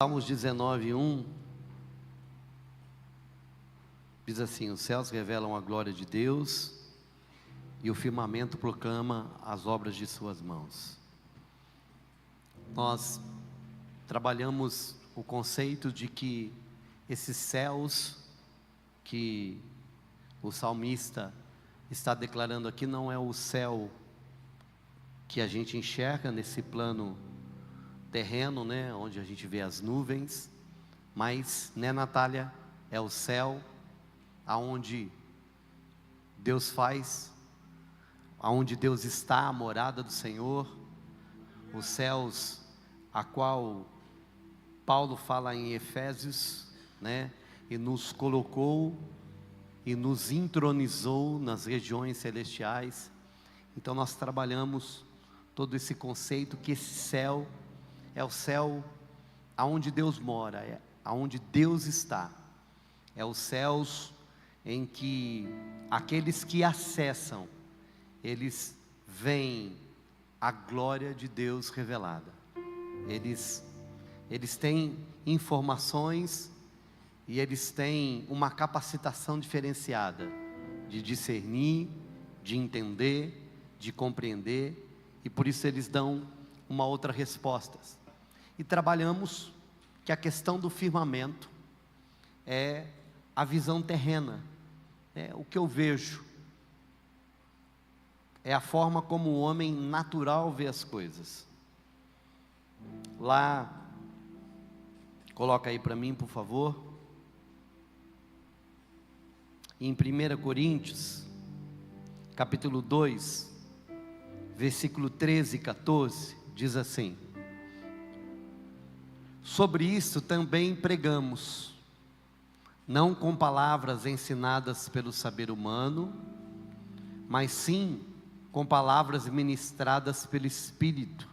Salmos 19:1 diz assim: os céus revelam a glória de Deus e o firmamento proclama as obras de suas mãos. Nós trabalhamos o conceito de que esses céus que o salmista está declarando aqui não é o céu que a gente enxerga nesse plano terreno, né, onde a gente vê as nuvens, mas, né, Natália, é o céu aonde Deus faz, aonde Deus está, a morada do Senhor, os céus a qual Paulo fala em Efésios, né, e nos colocou e nos entronizou nas regiões celestiais. Então nós trabalhamos todo esse conceito que esse céu é o céu aonde Deus mora, é aonde Deus está. É os céus em que aqueles que acessam, eles veem a glória de Deus revelada. Eles têm informações e eles têm uma capacitação diferenciada de discernir, de entender, de compreender, e por isso eles dão uma outra resposta. E trabalhamos que a questão do firmamento é a visão terrena, é o que eu vejo, é a forma como o homem natural vê as coisas. Lá, coloca aí para mim, por favor, em 1 Coríntios, capítulo 2, versículo 13 e 14, diz assim: sobre isso também pregamos, não com palavras ensinadas pelo saber humano, mas sim com palavras ministradas pelo Espírito,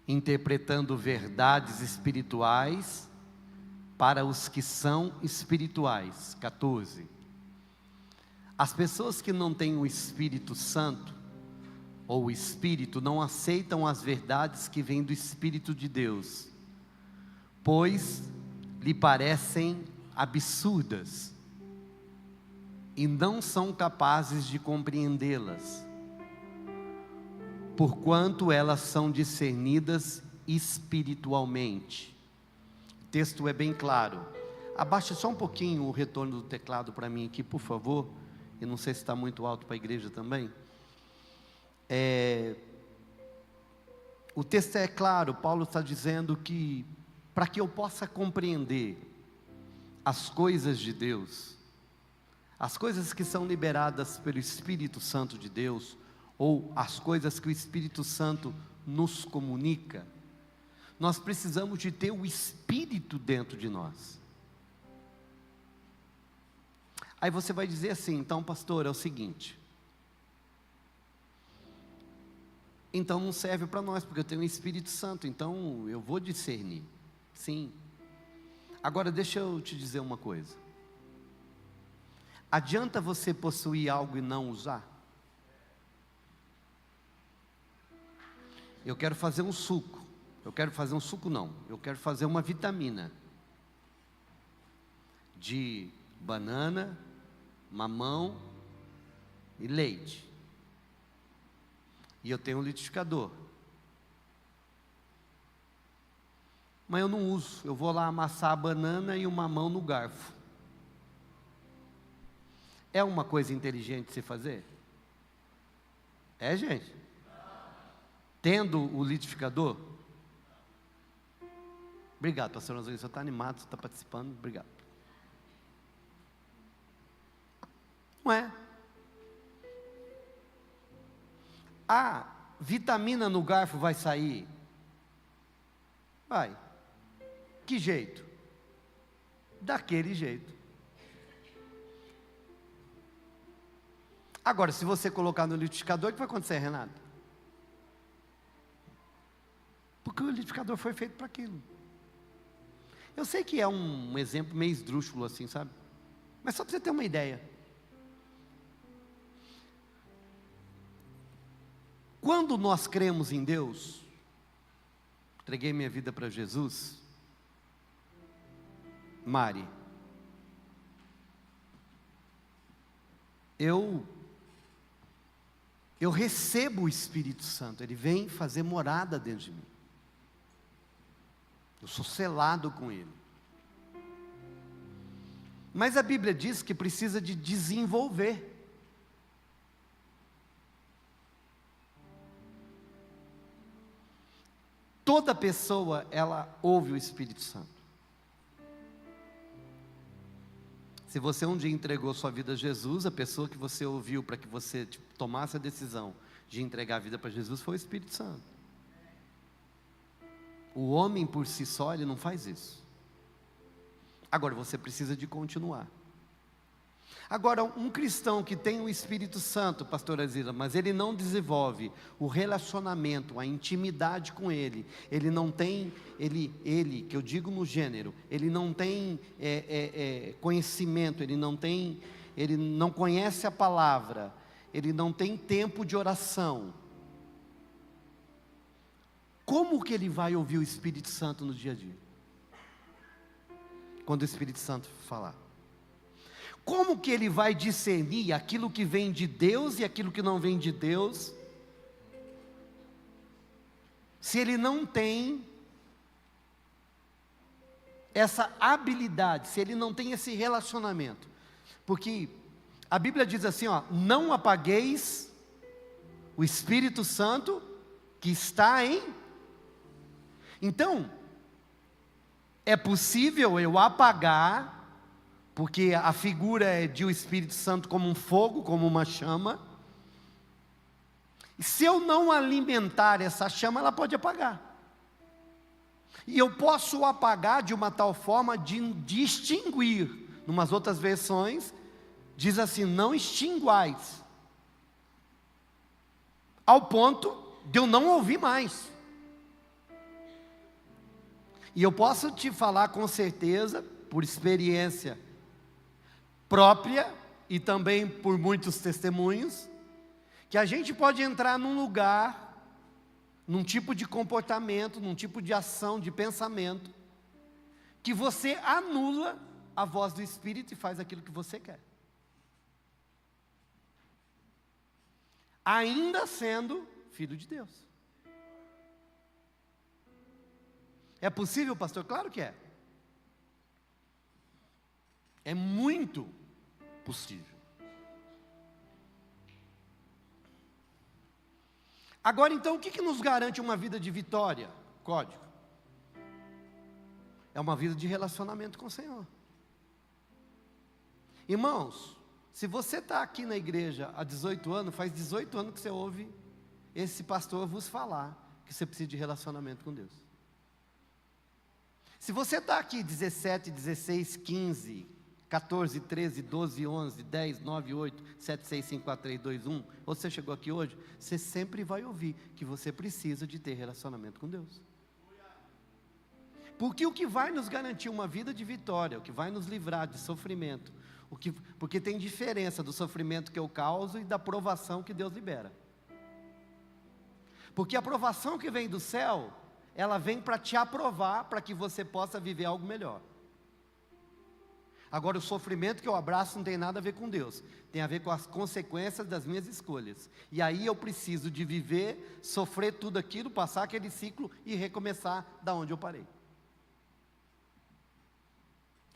interpretando verdades espirituais para os que são espirituais. 14. As pessoas que não têm o Espírito Santo, ou o Espírito, não aceitam as verdades que vêm do Espírito de Deus, pois lhe parecem absurdas, e não são capazes de compreendê-las, porquanto elas são discernidas espiritualmente. O texto é bem claro. Abaixe só um pouquinho o retorno do teclado para mim aqui, por favor. Eu não sei se está muito alto para a igreja também. O texto é claro. Paulo está dizendo que para que eu possa compreender as coisas de Deus, as coisas que são liberadas pelo Espírito Santo de Deus, ou as coisas que o Espírito Santo nos comunica, nós precisamos de ter o Espírito dentro de nós. Aí você vai dizer assim: então, pastor, é o seguinte, então não serve para nós, porque eu tenho o Espírito Santo, então eu vou discernir. Sim. Agora deixa eu te dizer uma coisa. Adianta você possuir algo e não usar? Eu quero fazer um suco. Eu quero fazer uma vitamina de banana, mamão e leite. E eu tenho um liquidificador. Mas eu não uso. Eu vou lá amassar a banana e o mamão no garfo. É uma coisa inteligente de se fazer? É, gente? Tendo o liquidificador? Obrigado, pastor Nazareno, você está animado, você está participando, obrigado. Não é? A vitamina no garfo vai sair? Vai. Que jeito? Daquele jeito. Agora, se você colocar no liquidificador, o que vai acontecer, Renato? Porque o liquidificador foi feito para aquilo. Eu sei que é um exemplo meio esdrúxulo assim, sabe? Mas só para você ter uma ideia. Quando nós cremos em Deus, entreguei minha vida para Jesus, Mari, eu recebo o Espírito Santo, ele vem fazer morada dentro de mim. Eu sou selado com ele. Mas a Bíblia diz que precisa de desenvolver. Toda pessoa, ela ouve o Espírito Santo. Se você um dia entregou sua vida a Jesus, a pessoa que você ouviu para que você tomasse a decisão de entregar a vida para Jesus foi o Espírito Santo. O homem por si só, ele não faz isso. Agora, você precisa de continuar. Agora, um cristão que tem o Espírito Santo, pastora Zila, mas ele não desenvolve o relacionamento, a intimidade com ele, ele não tem, que eu digo no gênero, ele não tem conhecimento, ele não conhece a palavra, ele não tem tempo de oração. Como que ele vai ouvir o Espírito Santo no dia a dia? Quando o Espírito Santo falar. Como que ele vai discernir aquilo que vem de Deus e aquilo que não vem de Deus, se ele não tem essa habilidade, se ele não tem esse relacionamento? Porque a Bíblia diz assim, ó, não apagueis o Espírito Santo que está em... Então, é possível eu apagar, porque a figura é de o Espírito Santo como um fogo, como uma chama. E se eu não alimentar essa chama, ela pode apagar. E eu posso apagar de uma tal forma de extinguir. Numas outras versões, diz assim, não extinguais. Ao ponto de eu não ouvir mais. E eu posso te falar com certeza, por experiência própria e também por muitos testemunhos, que a gente pode entrar num lugar, num tipo de comportamento, num tipo de ação, de pensamento, que você anula a voz do Espírito e faz aquilo que você quer. Ainda sendo filho de Deus. É possível, pastor? Claro que é. É muito possível. Agora então, o que nos garante uma vida de vitória? Código. É uma vida de relacionamento com o Senhor. Irmãos, se você está aqui na igreja há 18 anos, faz 18 anos que você ouve esse pastor vos falar que você precisa de relacionamento com Deus. Se você está aqui 17, 16, 15, 14, 13, 12, 11, 10, 9, 8, 7, 6, 5, 4, 3, 2, 1, ou você chegou aqui hoje, você sempre vai ouvir que você precisa de ter relacionamento com Deus. Porque o que vai nos garantir uma vida de vitória, o que vai nos livrar de sofrimento, porque tem diferença do sofrimento que eu causo e da provação que Deus libera. Porque a provação que vem do céu, ela vem para te aprovar, para que você possa viver algo melhor. Agora, o sofrimento que eu abraço não tem nada a ver com Deus, tem a ver com as consequências das minhas escolhas. E aí eu preciso de viver, sofrer tudo aquilo, passar aquele ciclo e recomeçar da onde eu parei.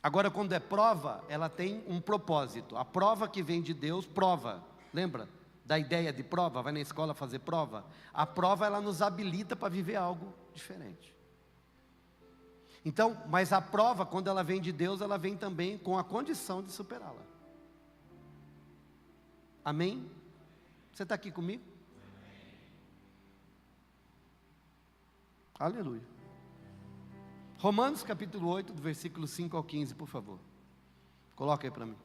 Agora, quando é prova, ela tem um propósito. A prova que vem de Deus, prova. Lembra da ideia de prova? Vai na escola fazer prova? A prova, ela nos habilita para viver algo diferente. Então, mas a prova, quando ela vem de Deus, ela vem também com a condição de superá-la. Amém? Você está aqui comigo? Aleluia. Romanos capítulo 8, do versículo 5 ao 15, por favor. Coloca aí para mim.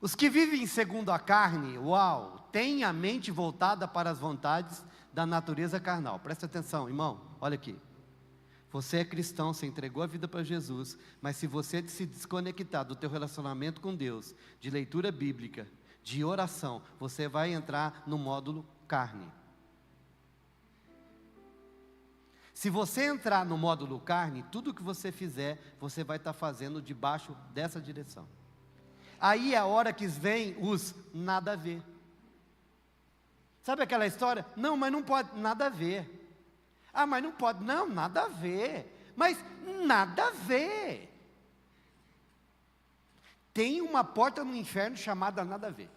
Os que vivem segundo a carne, têm a mente voltada para as vontades da natureza carnal. Presta atenção, irmão, olha aqui. Você é cristão, você entregou a vida para Jesus, mas se você se desconectar do teu relacionamento com Deus, de leitura bíblica, de oração, você vai entrar no módulo carne. Se você entrar no módulo carne, tudo que você fizer, você vai estar fazendo debaixo dessa direção. Aí é a hora que vem os nada a ver. Sabe aquela história? Não, mas não pode, nada a ver. Ah, mas não pode, não, nada a ver. Mas nada a ver. Tem uma porta no inferno chamada nada a ver.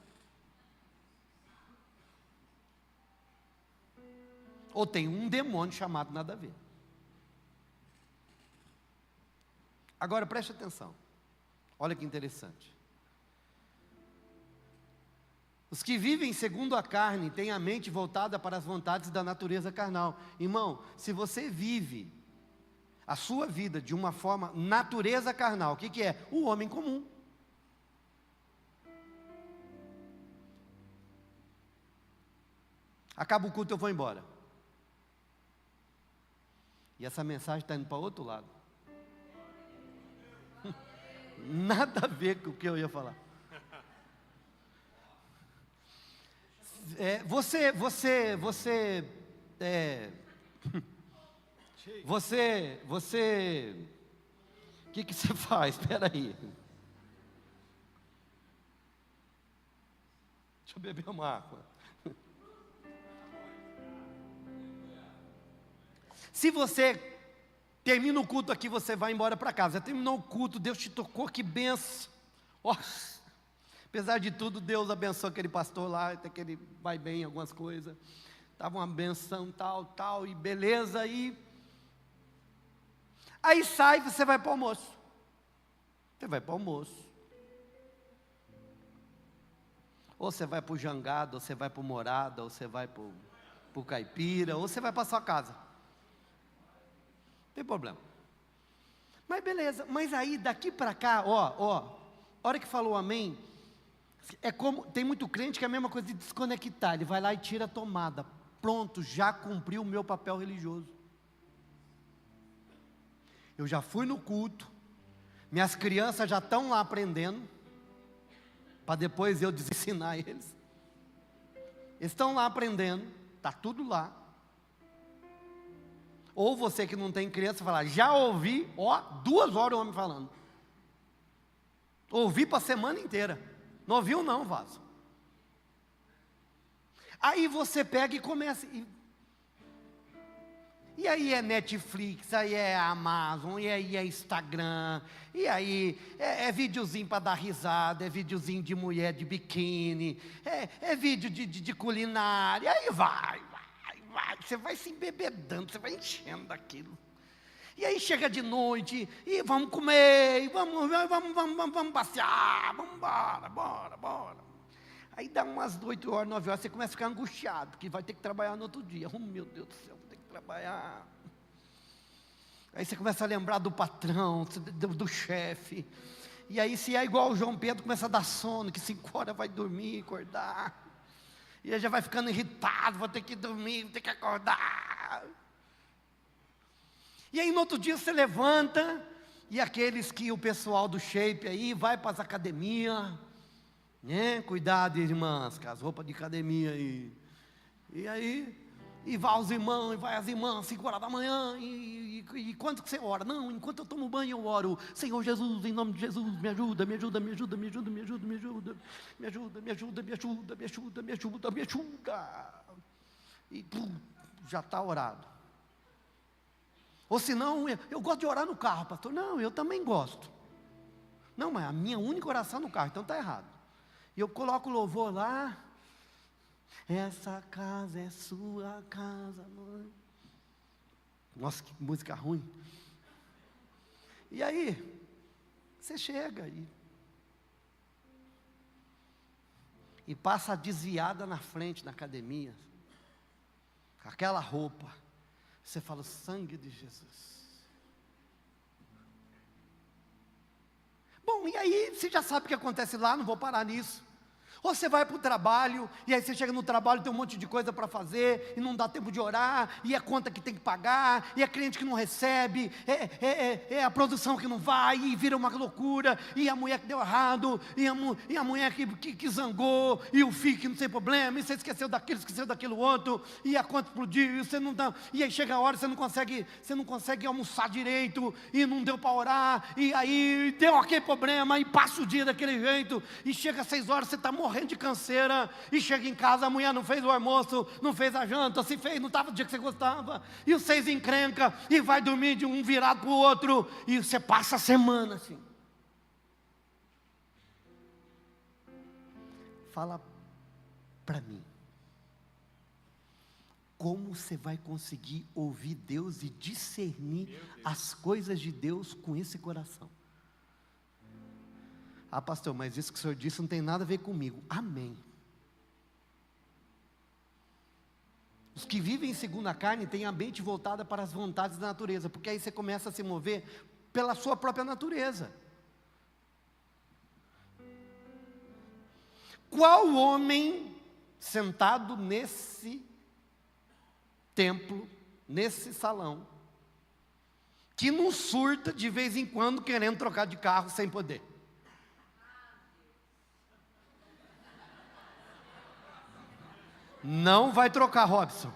Ou tem um demônio chamado nada a ver. Agora preste atenção. Olha que interessante. Os que vivem segundo a carne têm a mente voltada para as vontades da natureza carnal. Irmão, se você vive a sua vida de uma forma natureza carnal, o que é? O homem comum. Acaba o culto, eu vou embora. E essa mensagem está indo para outro lado. Nada a ver com o que eu ia falar. O que você faz? Espera aí. Deixa eu beber uma água. Se você termina o culto aqui, você vai embora para casa. Terminou o culto, Deus te tocou, que benção. Apesar de tudo, Deus abençoou aquele pastor lá, até que ele vai bem em algumas coisas. Estava uma benção, tal, e beleza, e... Aí sai, você vai para o almoço. Você vai para o almoço. Ou você vai para o jangado, ou você vai para o morada, ou você vai para o caipira, ou você vai para a sua casa. Não tem problema. Mas beleza, mas aí daqui para cá, a hora que falou amém, é como, tem muito crente que é a mesma coisa de desconectar, ele vai lá e tira a tomada, pronto, já cumpriu o meu papel religioso. Eu já fui no culto, minhas crianças já estão lá aprendendo, para depois eu desensinar eles. Eles estão lá aprendendo, está tudo lá. Ou você que não tem criança, falar, já ouvi, 2 horas o homem falando. Ouvi para a semana inteira. Não ouviu não, vaso. Aí você pega e começa. E aí é Netflix, aí é Amazon, e aí é Instagram, e aí é videozinho para dar risada, é videozinho de mulher de biquíni, é vídeo de culinária, aí vai, você vai se embebedando, você vai enchendo daquilo. E aí chega de noite, e vamos comer, e vamos passear, vamos bora. Aí dá umas 8 horas, 9 horas, você começa a ficar angustiado, porque vai ter que trabalhar no outro dia. Oh, meu Deus do céu, vou ter que trabalhar. Aí você começa a lembrar do patrão, do chefe. E aí se é igual o João Pedro, começa a dar sono, que 5 horas vai dormir, acordar. E aí já vai ficando irritado, vou ter que dormir, vou ter que acordar. E aí no outro dia você levanta, e aqueles que o pessoal do shape aí, vai para as academias, né? Cuidado, irmãs, com as roupas de academia aí. E aí, e vai os irmãos, e vai as irmãs, 5 horas da manhã, e quanto que você ora? Não, enquanto eu tomo banho eu oro, Senhor Jesus, em nome de Jesus, me ajuda. E já está orado. Ou senão, eu gosto de orar no carro, pastor. Não, eu também gosto. Não, mas a minha única oração no carro, então está errado. E eu coloco o louvor lá. Essa casa é sua casa, mãe. Nossa, que música ruim. E aí, você chega e passa desviada na frente, na academia, com aquela roupa. Você fala, sangue de Jesus. Bom, e aí, você já sabe o que acontece lá, não vou parar nisso. Ou você vai para o trabalho, e aí você chega no trabalho, tem um monte de coisa para fazer, e não dá tempo de orar, e é conta que tem que pagar, e é cliente que não recebe, é a produção que não vai, e vira uma loucura, e a mulher que deu errado, e a mulher que zangou, e o filho que não tem problema, e você esqueceu daquilo outro, e a conta explodiu, e você não dá, e aí chega a hora, você não consegue almoçar direito, e não deu para orar, e aí deu aquele problema, e passa o dia daquele jeito, e chega às 6 horas, você está morrendo de canseira, e chega em casa, a mulher não fez o almoço, não fez a janta, se fez, não estava no dia que você gostava, e os 6 encrenca, e vai dormir de um virado para o outro, e você passa a semana assim. Fala para mim, como você vai conseguir ouvir Deus e discernir as coisas de Deus com esse coração? Ah, pastor, mas isso que o senhor disse não tem nada a ver comigo. Amém. Os que vivem segundo a carne têm a mente voltada para as vontades da natureza, porque aí você começa a se mover pela sua própria natureza. Qual homem sentado nesse templo, nesse salão, que não surta de vez em quando querendo trocar de carro sem poder? Não vai trocar, Robson.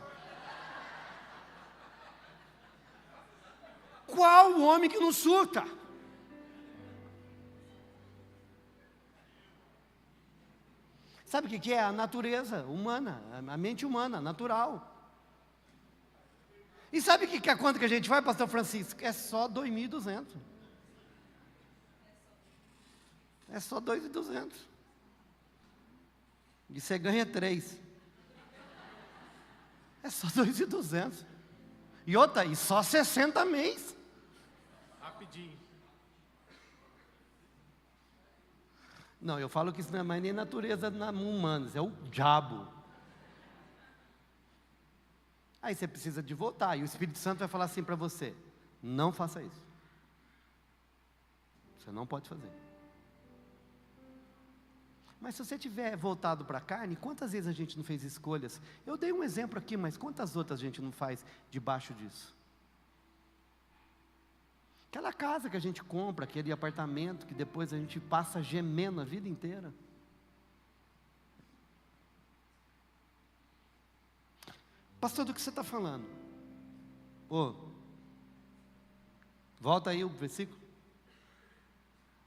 Qual homem que não surta? Sabe o que é? A natureza humana, a mente humana, natural. E sabe que a conta que a gente vai, pastor Francisco? É só 2.200. É só 2.200. E você ganha 3. É só 2.200. E outra, e só 60 mês. Rapidinho. Não, eu falo que isso não é mais nem natureza humana, é o diabo. Aí você precisa de voltar, e o Espírito Santo vai falar assim para você: não faça isso. Você não pode fazer. Mas se você tiver voltado para a carne, quantas vezes a gente não fez escolhas? Eu dei um exemplo aqui, mas quantas outras a gente não faz debaixo disso? Aquela casa que a gente compra, aquele apartamento que depois a gente passa gemendo a vida inteira. Pastor, do que você está falando? Volta aí o versículo.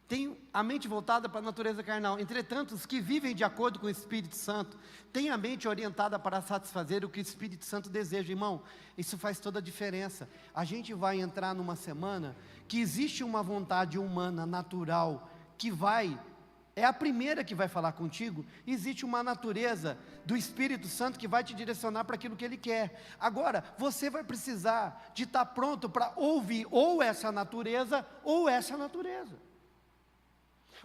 Tem a mente voltada para a natureza carnal. Entretanto, os que vivem de acordo com o Espírito Santo têm a mente orientada para satisfazer o que o Espírito Santo deseja. Irmão, isso faz toda a diferença. A gente vai entrar numa semana que existe uma vontade humana, natural, que é a primeira que vai falar contigo. Existe uma natureza do Espírito Santo que vai te direcionar para aquilo que Ele quer. Agora, você vai precisar de estar pronto para ouvir ou essa natureza, ou essa natureza.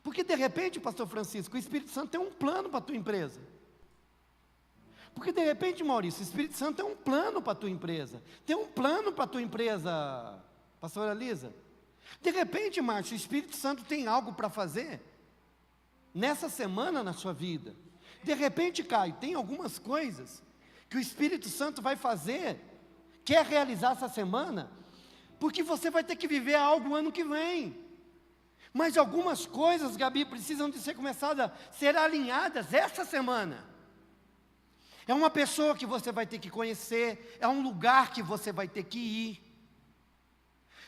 Porque de repente, pastor Francisco, o Espírito Santo tem um plano para a tua empresa. Porque de repente, Maurício, o Espírito Santo tem um plano para a tua empresa. Tem um plano para a tua empresa, pastora Lisa. De repente, Márcio, o Espírito Santo tem algo para fazer nessa semana na sua vida. De repente, Caio, tem algumas coisas que o Espírito Santo vai fazer, quer realizar essa semana, porque você vai ter que viver algo ano que vem. Mas algumas coisas, Gabi, precisam de ser começadas a ser alinhadas essa semana. É uma pessoa que você vai ter que conhecer, é um lugar que você vai ter que ir,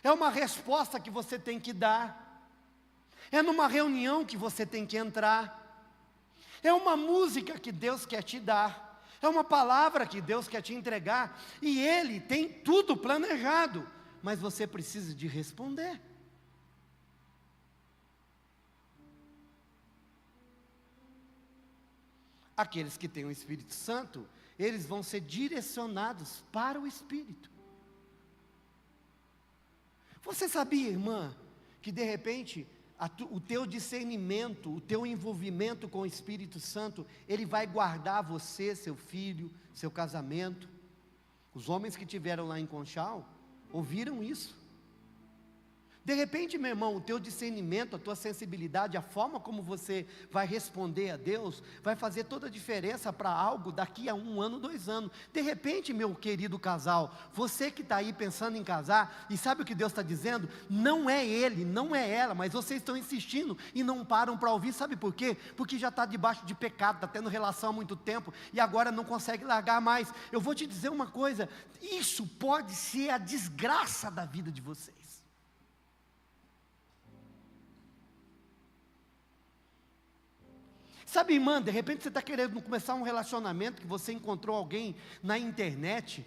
é uma resposta que você tem que dar, é numa reunião que você tem que entrar, é uma música que Deus quer te dar, é uma palavra que Deus quer te entregar, e Ele tem tudo planejado, mas você precisa de responder. Aqueles que têm o Espírito Santo, eles vão ser direcionados para o Espírito. Você sabia, irmã, que de repente o teu discernimento, o teu envolvimento com o Espírito Santo, ele vai guardar você, seu filho, seu casamento? Os homens que tiveram lá em Conchal ouviram isso. De repente, meu irmão, o teu discernimento, a tua sensibilidade, a forma como você vai responder a Deus, vai fazer toda a diferença para algo daqui a 1 ano, 2 anos. De repente, meu querido casal, você que está aí pensando em casar, e sabe o que Deus está dizendo? Não é ele, não é ela, mas vocês estão insistindo e não param para ouvir, sabe por quê? Porque já está debaixo de pecado, está tendo relação há muito tempo, e agora não consegue largar mais. Eu vou te dizer uma coisa, isso pode ser a desgraça da vida de vocês. Sabe, irmã, de repente você está querendo começar um relacionamento, que você encontrou alguém na internet,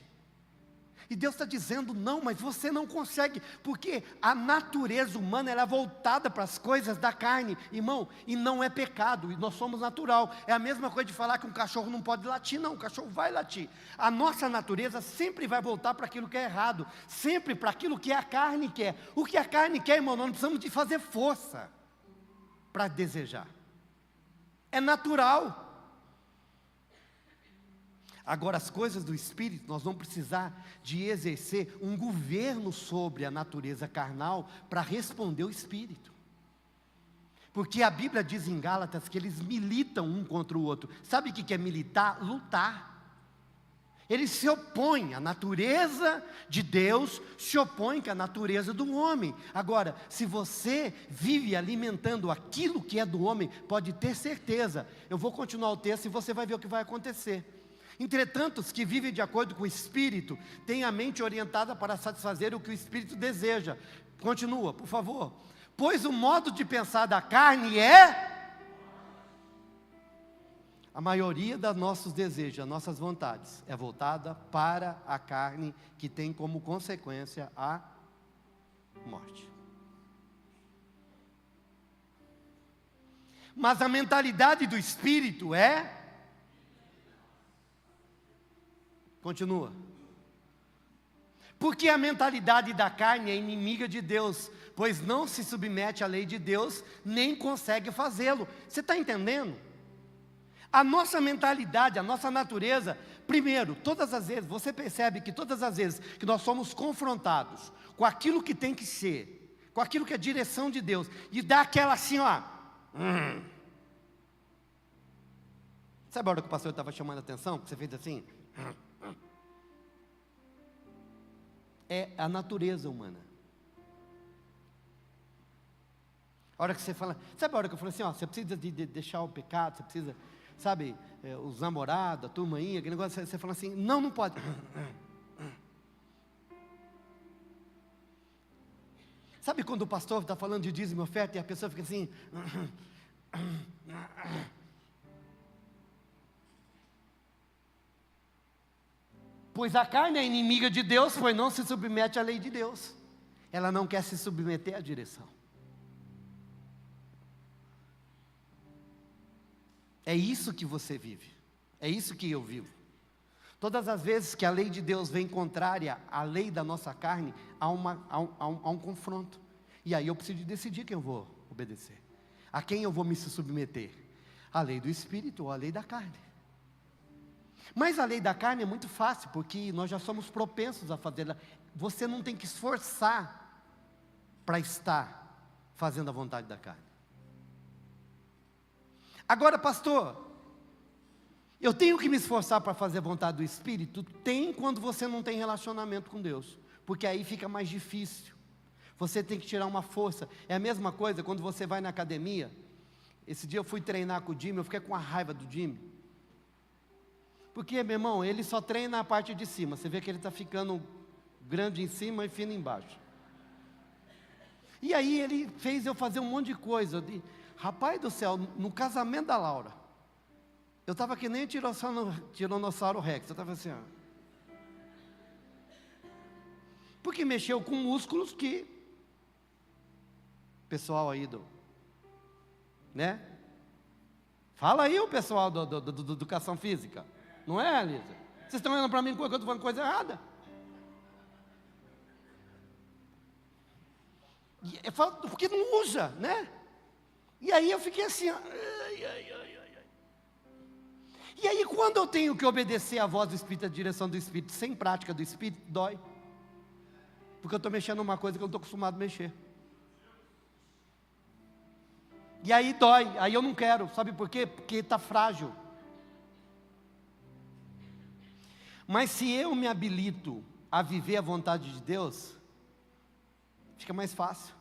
e Deus está dizendo, não, mas você não consegue, porque a natureza humana, ela é voltada para as coisas da carne, irmão, e não é pecado, e nós somos natural. É a mesma coisa de falar que um cachorro não pode latir, não, o cachorro vai latir. A nossa natureza sempre vai voltar para aquilo que é errado, sempre para aquilo que a carne quer. O que a carne quer, irmão, nós não precisamos de fazer força para desejar. É natural. Agora, as coisas do Espírito, nós vamos precisar de exercer um governo sobre a natureza carnal para responder o Espírito. Porque a Bíblia diz em Gálatas que eles militam um contra o outro. Sabe o que é militar? Lutar. Eles se opõem, a natureza de Deus se opõe com a natureza do homem. Agora, se você vive alimentando aquilo que é do homem, pode ter certeza, eu vou continuar o texto e você vai ver o que vai acontecer. Entretanto, os que vivem de acordo com o Espírito, têm a mente orientada para satisfazer o que o Espírito deseja. Continua, por favor. Pois o modo de pensar da carne é... A maioria dos nossos desejos, das nossas vontades, é voltada para a carne, que tem como consequência a morte. Mas a mentalidade do Espírito é... Continua. Porque a mentalidade da carne é inimiga de Deus, pois não se submete à lei de Deus, nem consegue fazê-lo. Você está entendendo? A nossa mentalidade, a nossa natureza, primeiro, todas as vezes, você percebe que todas as vezes que nós somos confrontados com aquilo que tem que ser, com aquilo que é a direção de Deus, e dá aquela assim, ó. Sabe a hora que o pastor estava chamando a atenção, que você fez assim? É a natureza humana. A hora que você fala, sabe a hora que eu falo assim, ó, você precisa de deixar o pecado, você precisa... Sabe, os namorados, a turmainha, aquele negócio, você fala assim, não pode. Sabe quando o pastor está falando de dízimo e oferta e a pessoa fica assim? Pois a carne é inimiga de Deus, pois não se submete à lei de Deus. Ela não quer se submeter à direção. É isso que você vive, é isso que eu vivo. Todas as vezes que a lei de Deus vem contrária à lei da nossa carne, há um confronto. E aí eu preciso decidir quem eu vou obedecer, a quem eu vou me submeter, a lei do Espírito ou a lei da carne. Mas a lei da carne é muito fácil, porque nós já somos propensos a fazê-la. Você não tem que esforçar para estar fazendo a vontade da carne. Agora, pastor, eu tenho que me esforçar para fazer a vontade do Espírito? Tem, quando você não tem relacionamento com Deus, porque aí fica mais difícil. Você tem que tirar uma força. É a mesma coisa quando você vai na academia. Esse dia eu fui treinar com o Jimmy, eu fiquei com a raiva do Jimmy. Porque, meu irmão, ele só treina a parte de cima. Você vê que ele está ficando grande em cima e fino embaixo. E aí ele fez eu fazer um monte de coisa. Rapaz do céu, no casamento da Laura, eu estava que nem Tiranossauro Rex, eu estava assim, ó. Porque mexeu com músculos que, pessoal aí né? Fala aí o pessoal do educação física, não é, Elisa? Vocês estão olhando para mim que eu estou falando coisa errada? Porque não usa, né? E aí eu fiquei assim, E aí quando eu tenho que obedecer à voz do Espírito, à direção do Espírito, sem prática do Espírito, dói. Porque eu estou mexendo numa coisa que eu não estou acostumado a mexer. E aí dói, aí eu não quero, sabe por quê? Porque está frágil. Mas se eu me habilito a viver a vontade de Deus, fica mais fácil.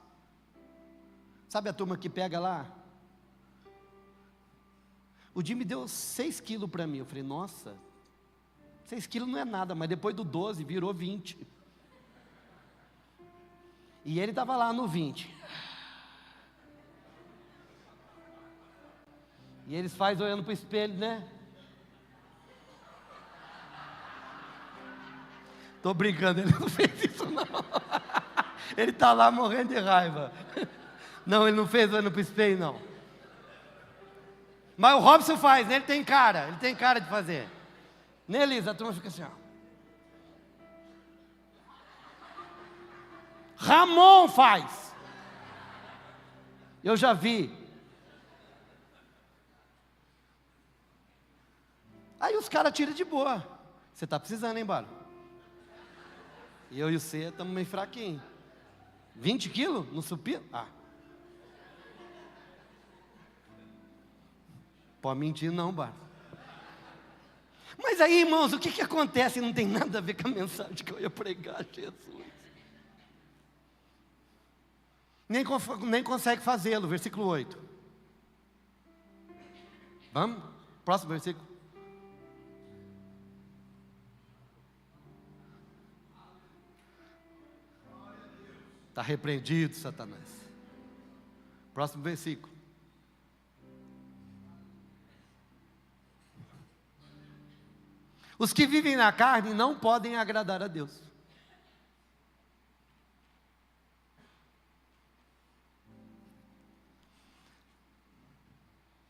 Sabe a turma que pega lá? O Jimmy deu 6 quilos para mim. Eu falei, nossa, 6 quilos não é nada, mas depois do 12 virou 20. E ele estava lá no 20. E eles fazem olhando para o espelho, né? Estou brincando, ele não fez isso não. Ele está lá morrendo de raiva. Não, ele não fez olhando para o espelho, não. Mas o Robson faz, né? Ele tem cara de fazer. Né, Elisa? A turma fica assim, ó. Ramon faz. Eu já vi. Aí os caras tiram de boa. Você está precisando, hein, Baro? E eu e o C estamos meio fraquinhos. 20 quilos no supino? Pode mentir não, Baro. Mas aí, irmãos, o que acontece? Não tem nada a ver com a mensagem que eu ia pregar, Jesus. Nem consegue fazê-lo, versículo 8. Vamos? Próximo versículo. Está repreendido, Satanás. Próximo versículo. Os que vivem na carne não podem agradar a Deus.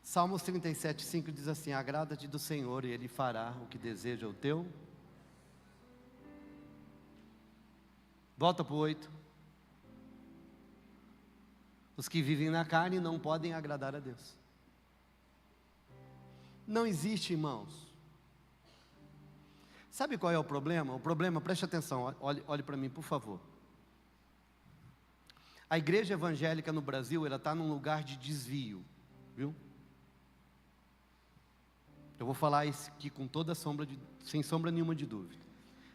Salmos 37:5 diz assim: agrada-te do Senhor e Ele fará o que deseja o teu. Volta para o 8. Os que vivem na carne não podem agradar a Deus. Não existe, irmãos. Sabe qual é o problema? O problema, preste atenção, olhe para mim, por favor. A igreja evangélica no Brasil, ela está num lugar de desvio, viu? Eu vou falar isso aqui com toda sem sombra nenhuma de dúvida.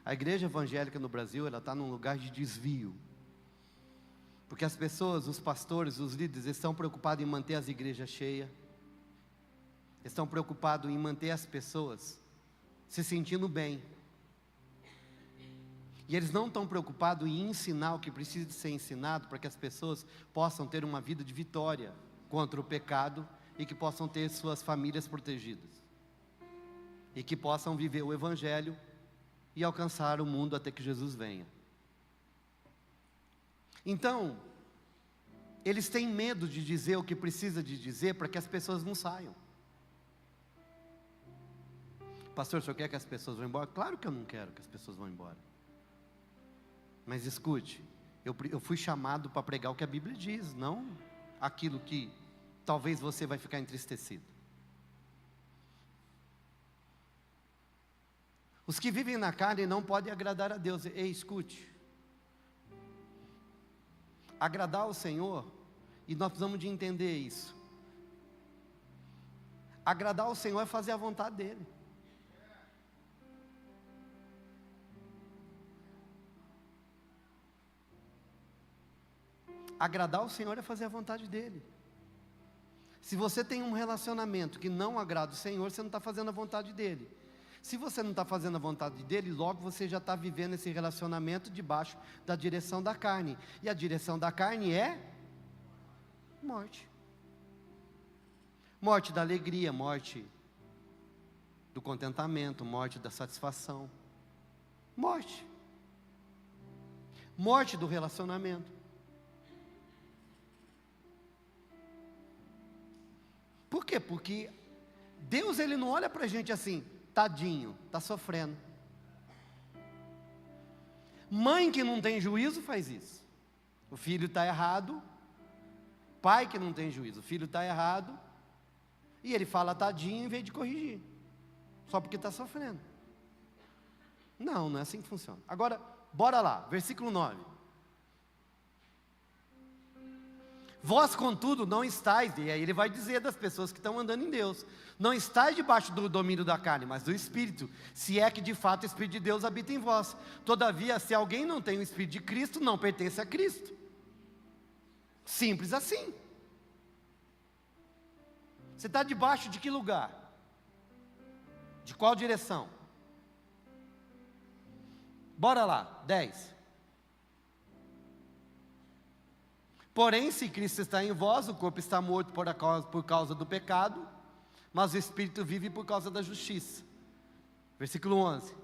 A igreja evangélica no Brasil, ela está num lugar de desvio. Porque as pessoas, os pastores, os líderes, estão preocupados em manter as igrejas cheias. Estão preocupados em manter as pessoas se sentindo bem. E eles não estão preocupados em ensinar o que precisa de ser ensinado para que as pessoas possam ter uma vida de vitória contra o pecado e que possam ter suas famílias protegidas. E que possam viver o Evangelho e alcançar o mundo até que Jesus venha. Então, eles têm medo de dizer o que precisa de dizer para que as pessoas não saiam. Pastor, o senhor quer que as pessoas vão embora? Claro que eu não quero que as pessoas vão embora. Mas escute, eu fui chamado para pregar o que a Bíblia diz, não aquilo que talvez você vai ficar entristecido. Os que vivem na carne não podem agradar a Deus. Ei, escute. Agradar ao Senhor, e nós precisamos de entender isso. Agradar ao Senhor é fazer a vontade dEle. Agradar ao Senhor é fazer a vontade dEle. Se você tem um relacionamento que não agrada o Senhor, você não está fazendo a vontade dEle. Se você não está fazendo a vontade dEle, logo você já está vivendo esse relacionamento debaixo da direção da carne. E a direção da carne é morte. Morte da alegria, morte do contentamento, morte da satisfação. Morte. Morte do relacionamento. Por quê? Porque Deus, Ele não olha para a gente assim, tadinho, está sofrendo. Mãe que não tem juízo faz isso. O filho está errado. Pai que não tem juízo, o filho está errado. E ele fala tadinho em vez de corrigir. Só porque está sofrendo. Não é assim que funciona. Agora, bora lá, versículo 9. Vós, contudo, não estáis, e aí ele vai dizer das pessoas que estão andando em Deus, não estáis debaixo do domínio da carne, mas do Espírito, se é que de fato o Espírito de Deus habita em vós. Todavia, se alguém não tem o Espírito de Cristo, não pertence a Cristo. Simples assim. Você está debaixo de que lugar? De qual direção? Bora lá, 10. Porém, se Cristo está em vós, o corpo está morto por causa do pecado, mas o Espírito vive por causa da justiça. Versículo 11.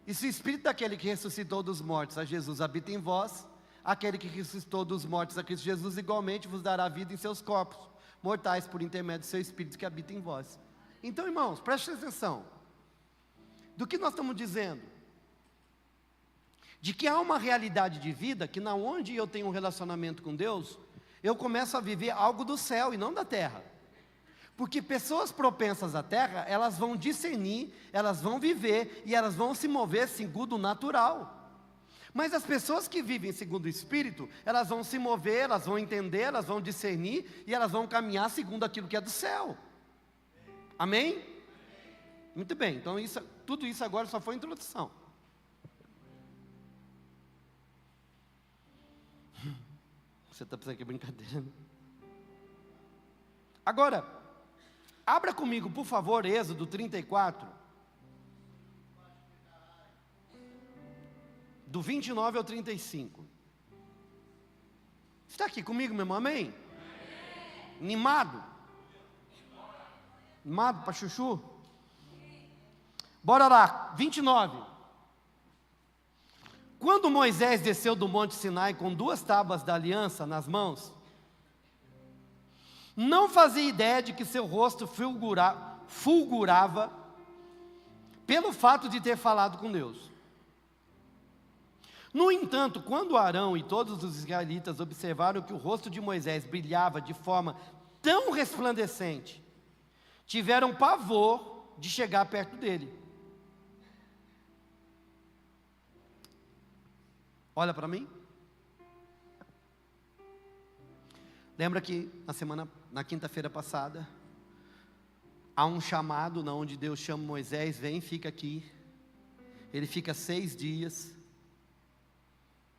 E se o Espírito daquele que ressuscitou dos mortos a Jesus habita em vós, aquele que ressuscitou dos mortos a Cristo Jesus igualmente vos dará vida em seus corpos mortais por intermédio do seu Espírito que habita em vós. Então, irmãos, preste atenção. Do que nós estamos dizendo? De que há uma realidade de vida que na onde eu tenho um relacionamento com Deus, eu começo a viver algo do céu e não da terra. Porque pessoas propensas à terra, elas vão discernir, elas vão viver e elas vão se mover segundo o natural. Mas as pessoas que vivem segundo o Espírito, elas vão se mover, elas vão entender, elas vão discernir e elas vão caminhar segundo aquilo que é do céu. Amém? Muito bem, então tudo isso agora só foi introdução. Você está pensando que é brincadeira, né? Agora, abra comigo, por favor, Êxodo 34. Do 29 ao 35. Você está aqui comigo, meu irmão? Amém? Animado? Animado para chuchu? Bora lá, 29. Quando Moisés desceu do monte Sinai com 2 tábuas da aliança nas mãos, não fazia ideia de que seu rosto fulgurava pelo fato de ter falado com Deus. No entanto, quando Arão e todos os israelitas observaram que o rosto de Moisés brilhava de forma tão resplandecente, tiveram pavor de chegar perto dele. Olha para mim. Lembra que na quinta-feira passada, há um chamado onde Deus chama Moisés, vem, fica aqui. Ele fica 6 dias.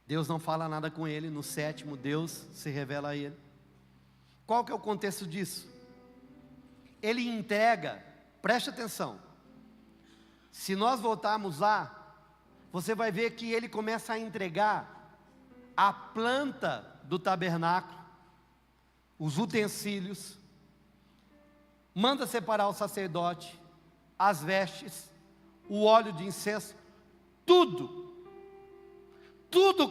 Deus não fala nada com ele. No 7º, Deus se revela a ele. Qual que é o contexto disso? Ele entrega, preste atenção. Se nós voltarmos lá, você vai ver que ele começa a entregar a planta do tabernáculo, os utensílios, manda separar o sacerdote, as vestes, o óleo de incenso, tudo,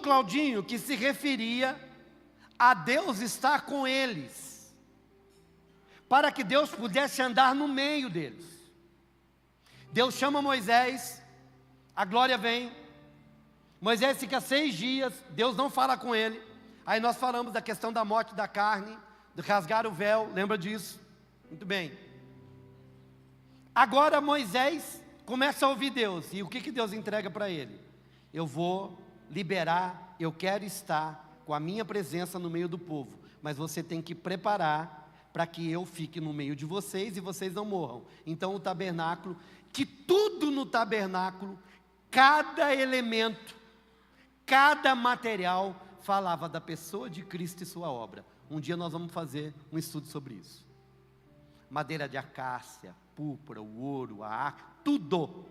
Claudinho, que se referia a Deus estar com eles, para que Deus pudesse andar no meio deles. Deus chama Moisés, a glória vem, Moisés fica 6 dias, Deus não fala com ele. Aí nós falamos da questão da morte da carne, de rasgar o véu, lembra disso? Muito bem. Agora Moisés começa a ouvir Deus, e o que Deus entrega para ele? Eu vou liberar, eu quero estar com a minha presença no meio do povo, mas você tem que preparar para que eu fique no meio de vocês e vocês não morram. Então o tabernáculo, que tudo no tabernáculo, cada elemento, cada material falava da pessoa de Cristo e sua obra. Um dia nós vamos fazer um estudo sobre isso. Madeira de acácia, púrpura, o ouro, a arca, tudo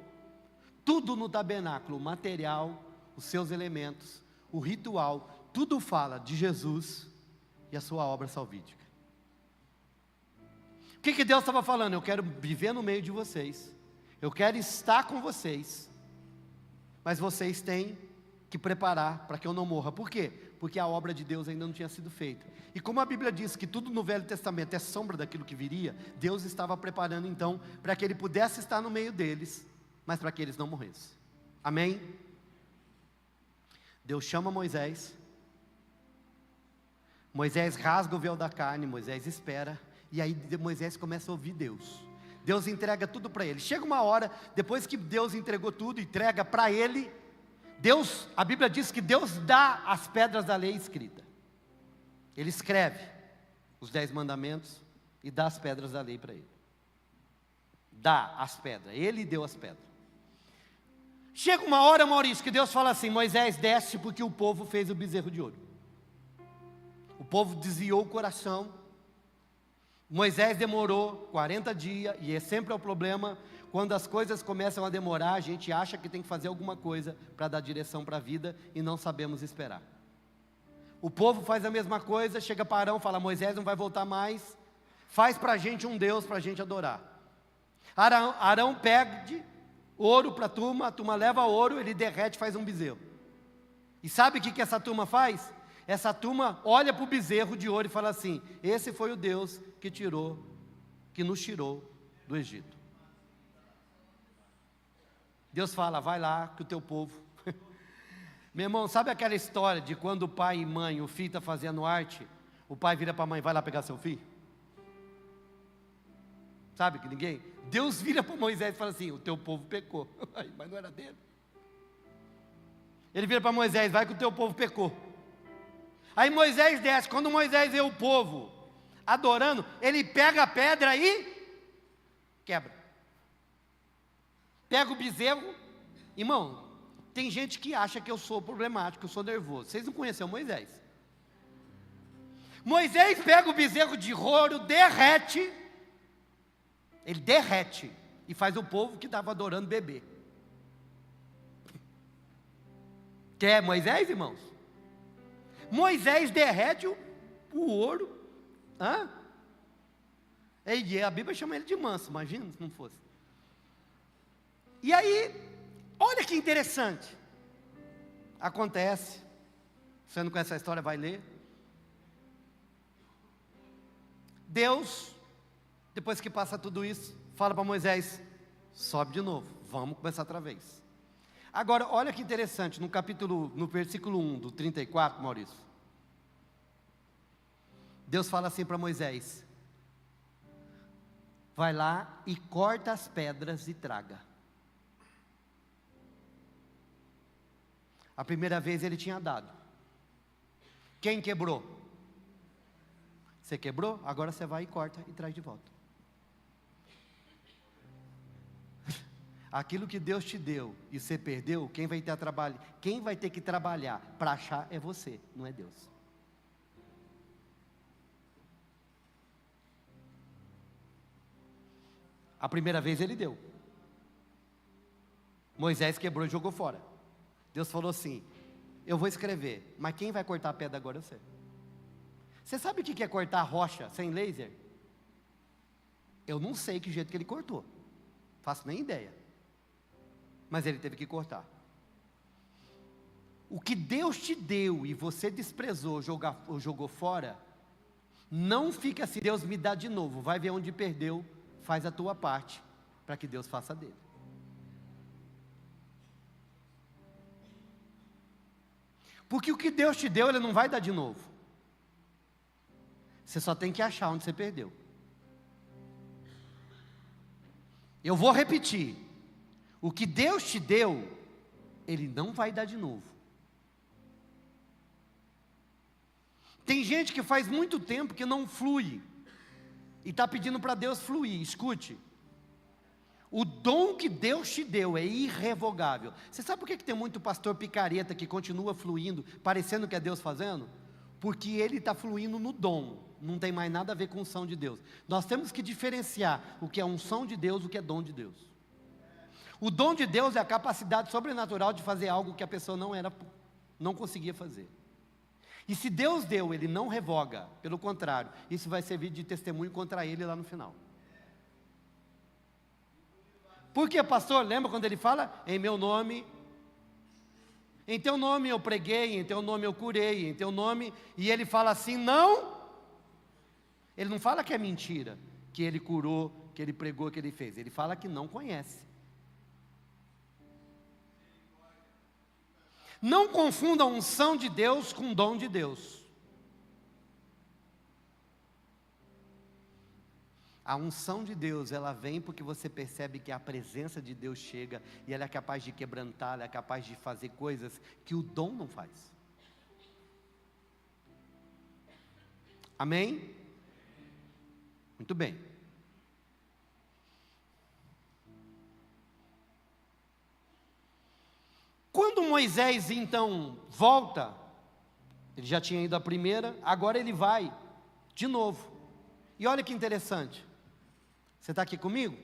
no tabernáculo, o material, os seus elementos, o ritual, tudo fala de Jesus e a sua obra salvífica. O que Deus estava falando? Eu quero viver no meio de vocês, eu quero estar com vocês, mas vocês têm que preparar para que eu não morra. Por quê? Porque a obra de Deus ainda não tinha sido feita. E como a Bíblia diz que tudo no Velho Testamento é sombra daquilo que viria, Deus estava preparando então para que Ele pudesse estar no meio deles, mas para que eles não morressem. Amém? Deus chama Moisés, Moisés rasga o véu da carne, Moisés espera, e aí Moisés começa a ouvir Deus. Deus entrega tudo para ele. Chega uma hora, depois que Deus entregou tudo, entrega para ele, a Bíblia diz que Deus dá as pedras da lei escrita. Ele escreve os 10 mandamentos e dá as pedras da lei para ele. Dá as pedras, ele deu as pedras. Chega uma hora, Maurício, que Deus fala assim: Moisés, desce, porque o povo fez o bezerro de ouro. O povo desviou o coração. Moisés demorou 40 dias, e sempre é o problema, quando as coisas começam a demorar, a gente acha que tem que fazer alguma coisa para dar direção para a vida, e não sabemos esperar. O povo faz a mesma coisa, chega para Arão, fala: Moisés não vai voltar mais, faz para a gente um Deus para a gente adorar. Arão pede ouro para a turma leva ouro, ele derrete, faz um bezerro. E sabe o que essa turma faz? Essa turma olha para o bezerro de ouro e fala assim: esse foi o Deus que nos tirou do Egito. Deus fala: vai lá que o teu povo... Meu irmão, sabe aquela história de quando o pai e mãe, o filho está fazendo arte, o pai vira para a mãe: vai lá pegar seu filho? Sabe que ninguém? Deus vira para Moisés e fala assim: o teu povo pecou. Mas não era dele. Ele vira para Moisés: vai que o teu povo pecou. Aí Moisés desce. Quando Moisés vê o povo adorando, ele pega a pedra e quebra. Pega o bezerro. Irmão, tem gente que acha que eu sou problemático, que eu sou nervoso. Vocês não conheceram Moisés. Moisés pega o bezerro de ouro, derrete. Ele derrete e faz o povo que estava adorando beber. Quer Moisés, irmãos? Moisés derrete o ouro. E a Bíblia chama ele de manso, imagina se não fosse. E aí, olha que interessante. Acontece. Você não conhece essa história, vai ler. Deus, depois que passa tudo isso, fala para Moisés: sobe de novo, vamos começar outra vez. Agora, olha que interessante, no versículo 1 do 34, Maurício. Deus fala assim para Moisés: vai lá e corta as pedras e traga. A primeira vez ele tinha dado. Quem quebrou? Você quebrou? Agora você vai e corta e traz de volta. Aquilo que Deus te deu e você perdeu, quem vai ter que trabalhar para achar é você, não é Deus. A primeira vez ele deu. Moisés quebrou e jogou fora. Deus falou assim: eu vou escrever, mas quem vai cortar a pedra agora é você. Você sabe o que é cortar rocha sem laser? Eu não sei que jeito que ele cortou, faço nem ideia. Mas ele teve que cortar. O que Deus te deu e você desprezou, jogou fora, não fica assim: Deus me dá de novo. Vai ver onde perdeu, faz a tua parte, para que Deus faça dele. Porque o que Deus te deu, Ele não vai dar de novo. Você só tem que achar onde você perdeu. Eu vou repetir: o que Deus te deu, Ele não vai dar de novo. Tem gente que faz muito tempo que não flui, e está pedindo para Deus fluir. Escute: o dom que Deus te deu é irrevogável. Você sabe por que tem muito pastor picareta que continua fluindo, parecendo que é Deus fazendo? Porque ele está fluindo no dom, não tem mais nada a ver com unção de Deus. Nós temos que diferenciar o que é unção de Deus, o que é dom de Deus. O dom de Deus é a capacidade sobrenatural de fazer algo que a pessoa não conseguia fazer. E se Deus deu, Ele não revoga, pelo contrário, isso vai servir de testemunho contra Ele lá no final. Por que, pastor? Lembra quando Ele fala: em meu nome, em teu nome eu preguei, em teu nome eu curei, em teu nome, e Ele fala assim: não. Ele não fala que é mentira, que Ele curou, que Ele pregou, que Ele fez. Ele fala que não conhece. Não confunda a unção de Deus com o dom de Deus. A unção de Deus, ela vem porque você percebe que a presença de Deus chega, e ela é capaz de quebrantar, ela é capaz de fazer coisas que o dom não faz. Amém? Muito bem. Quando Moisés então volta, ele já tinha ido a primeira, agora ele vai de novo. E olha que interessante. Você está aqui comigo?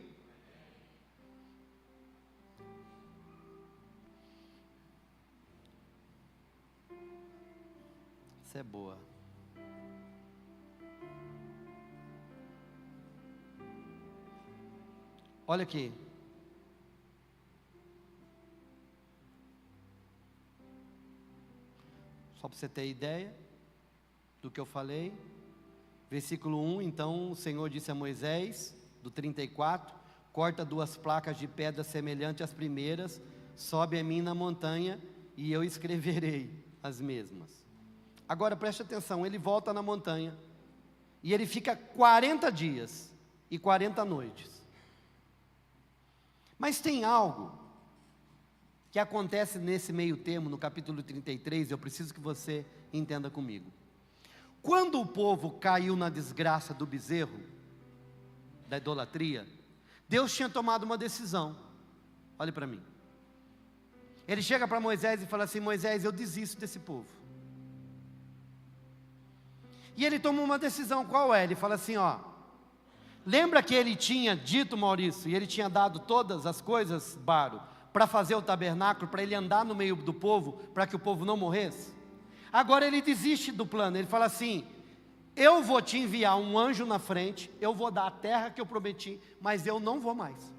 Isso é boa. Olha aqui. Só para você ter ideia do que eu falei. Versículo 1, então o Senhor disse a Moisés, do 34, corta 2 placas de pedra semelhantes às primeiras, sobe a mim na montanha, e eu escreverei as mesmas. Agora preste atenção, ele volta na montanha, e ele fica 40 dias e 40 noites. Mas tem algo que acontece nesse meio termo, no capítulo 33, eu preciso que você entenda comigo. Quando o povo caiu na desgraça do bezerro, da idolatria, Deus tinha tomado uma decisão. Olhe para mim. Ele chega para Moisés e fala assim: Moisés, eu desisto desse povo. E ele toma uma decisão, qual é? Ele fala assim, ó, lembra que ele tinha dito, Maurício, e ele tinha dado todas as coisas, Baro, para fazer o tabernáculo, para ele andar no meio do povo, para que o povo não morresse? Agora ele desiste do plano, ele fala assim: eu vou te enviar um anjo na frente, eu vou dar a terra que eu prometi, mas eu não vou mais.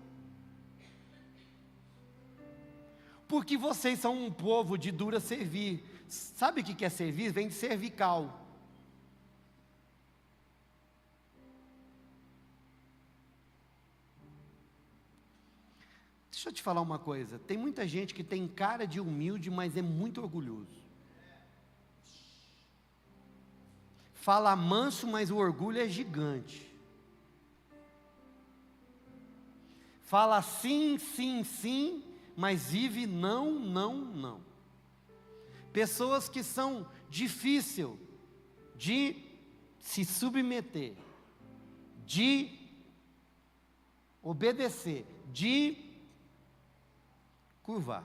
Porque vocês são um povo de dura servir. Sabe o que é servir? Vem de cervical. Deixa eu te falar uma coisa, tem muita gente que tem cara de humilde, mas é muito orgulhoso. Fala manso, mas o orgulho é gigante. Fala sim, sim, sim, mas vive não, não, não. Pessoas que são difíceis de se submeter, de obedecer, de curvar.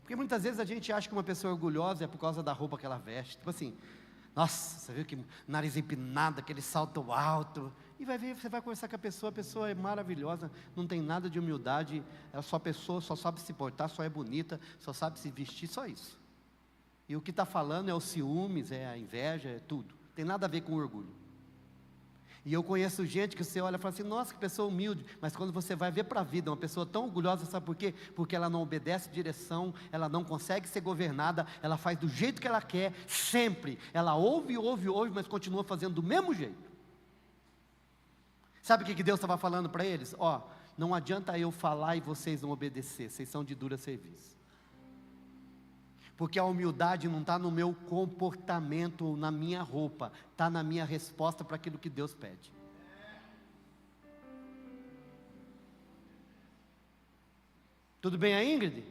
Porque muitas vezes a gente acha que uma pessoa orgulhosa é por causa da roupa que ela veste. Tipo assim, nossa, você viu que nariz empinado, aquele salto alto. E vai ver, você vai conversar com a pessoa é maravilhosa, não tem nada de humildade, é só pessoa, só sabe se portar, só é bonita, só sabe se vestir, só isso. E o que está falando é os ciúmes, é a inveja, é tudo. Tem nada a ver com orgulho. E eu conheço gente que você olha e fala assim, nossa, que pessoa humilde, mas quando você vai ver para a vida, uma pessoa tão orgulhosa, sabe por quê? Porque ela não obedece direção, ela não consegue ser governada, ela faz do jeito que ela quer, sempre. Ela ouve, mas continua fazendo do mesmo jeito. Sabe o que Deus estava falando para eles? Ó, não adianta eu falar e vocês não obedecer, vocês são de dura serviço. Porque a humildade não está no meu comportamento ou na minha roupa, está na minha resposta para aquilo que Deus pede. Tudo bem aí, Ingrid?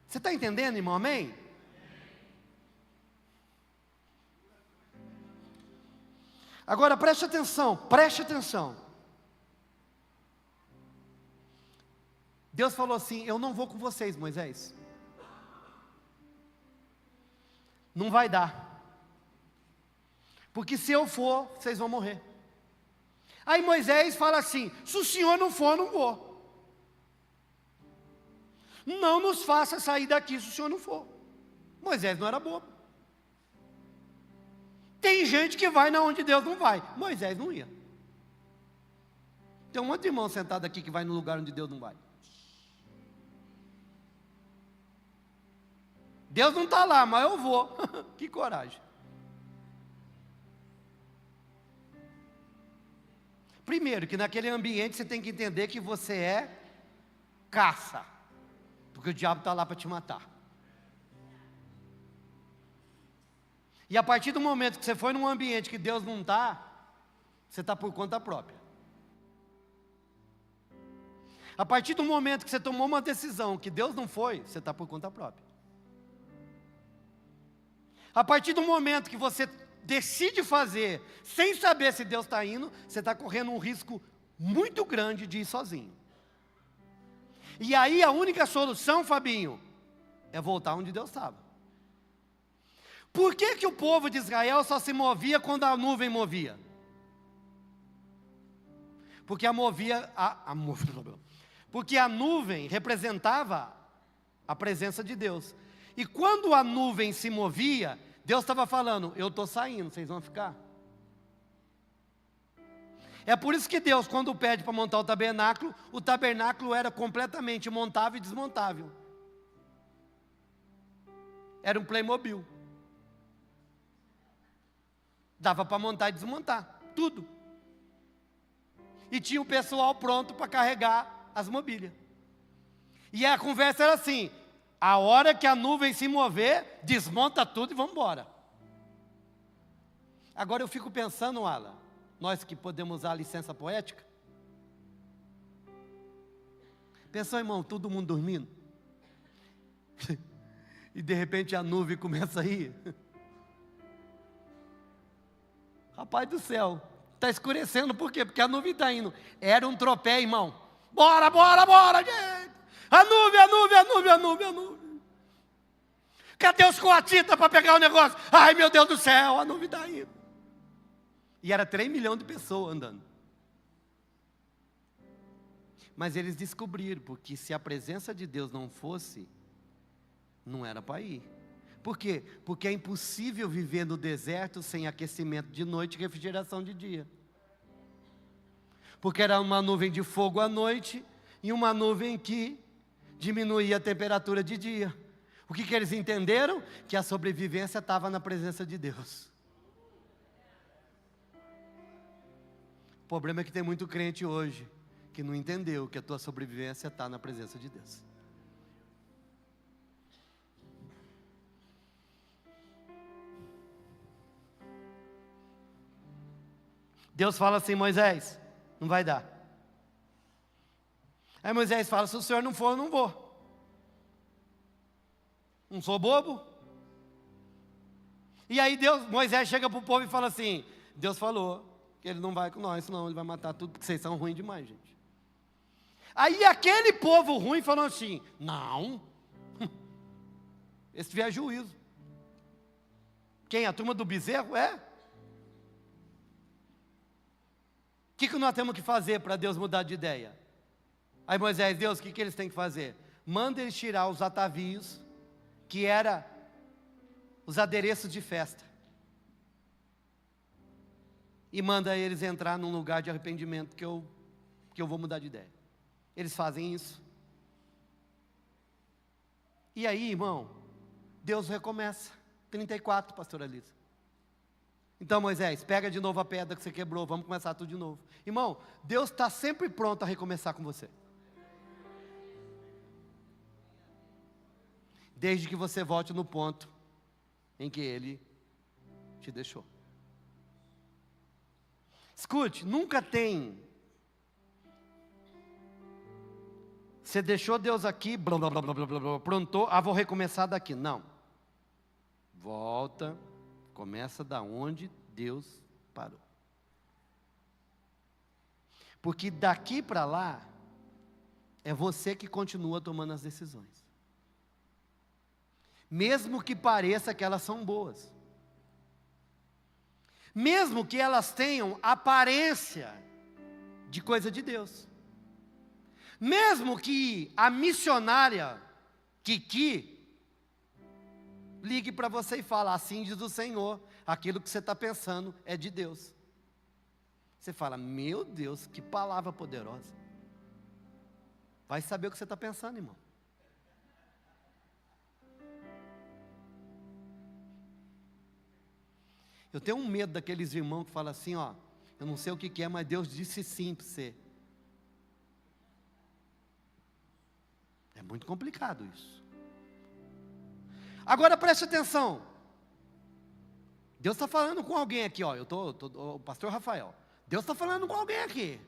Você está entendendo, irmão? Amém? Agora preste atenção, preste atenção. Deus falou assim, eu não vou com vocês, Moisés. Não vai dar. Porque se eu for, vocês vão morrer. Aí Moisés fala assim, se o senhor não for, eu não vou. Não nos faça sair daqui se o senhor não for. Moisés não era bobo. Tem gente que vai na onde Deus não vai. Moisés não ia. Tem um monte de irmão sentado aqui que vai no lugar onde Deus não vai. Deus não está lá, mas eu vou. Que coragem. Primeiro, que naquele ambiente você tem que entender que você é caça. Porque o diabo está lá para te matar. E a partir do momento que você foi num ambiente que Deus não está, você está por conta própria. A partir do momento que você tomou uma decisão que Deus não foi, você está por conta própria. A partir do momento que você decide fazer, sem saber se Deus está indo, você está correndo um risco muito grande de ir sozinho. E aí a única solução, Fabinho, é voltar onde Deus estava. Por que que o povo de Israel só se movia quando a nuvem movia? Porque porque a nuvem representava a presença de Deus. E quando a nuvem se movia, Deus estava falando, eu estou saindo, vocês vão ficar? É por isso que Deus, quando pede para montar o tabernáculo era completamente montável e desmontável. Era um Playmobil. Dava para montar e desmontar, tudo. E tinha o pessoal pronto para carregar as mobílias. E a conversa era assim, a hora que a nuvem se mover, desmonta tudo e vamos embora. Agora eu fico pensando, Alan, nós que podemos usar a licença poética. Pensou, irmão, todo mundo dormindo? E de repente a nuvem começa a ir. Rapaz do céu, está escurecendo, por quê? Porque a nuvem está indo. Era um tropé, irmão. Bora, bora, bora, gente. A nuvem. Cadê os coatitas para pegar o negócio? Ai, meu Deus do céu, a nuvem está indo. E era 3 milhões de pessoas andando. Mas eles descobriram, porque se a presença de Deus não fosse, não era para ir. Por quê? Porque é impossível viver no deserto sem aquecimento de noite e refrigeração de dia. Porque era uma nuvem de fogo à noite e uma nuvem que diminuía a temperatura de dia. O que eles entenderam? Que a sobrevivência estava na presença de Deus. O problema é que tem muito crente hoje que não entendeu que a tua sobrevivência está na presença de Deus. Deus fala assim, Moisés, não vai dar. Aí Moisés fala, se o senhor não for, eu não vou. Não sou bobo. E aí Moisés chega para o povo e fala assim, Deus falou que ele não vai com nós, senão ele vai matar tudo, porque vocês são ruins demais, gente. Aí aquele povo ruim falou assim, não, esse tiver juízo. Quem? A turma do bezerro? É? O que nós temos que fazer para Deus mudar de ideia? Aí Moisés, Deus, o que eles têm que fazer? Manda eles tirar os atavios, que era os adereços de festa. E manda eles entrar num lugar de arrependimento que eu vou mudar de ideia. Eles fazem isso. E aí, irmão, Deus recomeça. 34, pastora Lisa. Então, Moisés, pega de novo a pedra que você quebrou, vamos começar tudo de novo. Irmão, Deus está sempre pronto a recomeçar com você. Desde que você volte no ponto em que Ele te deixou. Escute, nunca tem. Você deixou Deus aqui, blá, blá, blá, blá, blá, blá, pronto, vou recomeçar daqui. Não. Volta. Começa da onde Deus parou. Porque daqui para lá, é você que continua tomando as decisões. Mesmo que pareça que elas são boas. Mesmo que elas tenham aparência de coisa de Deus. Mesmo que a missionária Kiki ligue para você e fala, assim diz o Senhor, aquilo que você está pensando é de Deus. Você fala, meu Deus, que palavra poderosa. Vai saber o que você está pensando, irmão. Eu tenho um medo daqueles irmãos que falam assim, ó, eu não sei o que é, mas Deus disse sim para você. É muito complicado isso. Agora preste atenção. Deus está falando com alguém aqui, ó. O pastor Rafael. Deus está falando com alguém aqui.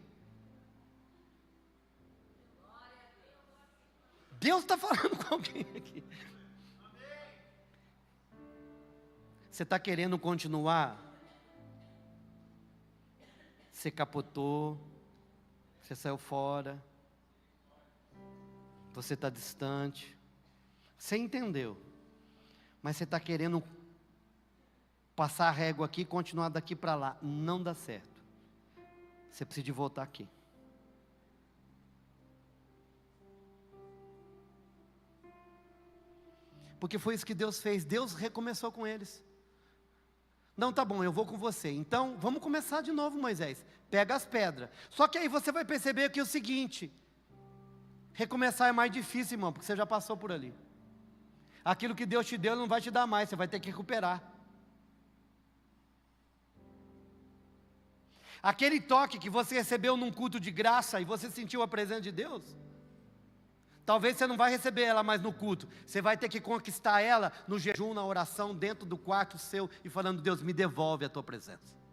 Deus está falando com alguém aqui. Você está querendo continuar? Você capotou, você saiu fora, você está distante, você entendeu, mas você está querendo passar a régua aqui e continuar daqui para lá, não dá certo, você precisa de voltar aqui. Porque foi isso que Deus fez, Deus recomeçou com eles. Não, tá bom, eu vou com você. Então, vamos começar de novo, Moisés. Pega as pedras. Só que aí você vai perceber que é o seguinte: recomeçar é mais difícil, irmão, porque você já passou por ali. Aquilo que Deus te deu, Ele não vai te dar mais, você vai ter que recuperar. Aquele toque que você recebeu num culto de graça e você sentiu a presença de Deus, talvez você não vai receber ela mais no culto. Você vai ter que conquistar ela no jejum, na oração, dentro do quarto seu e falando: Deus, me devolve a tua presença.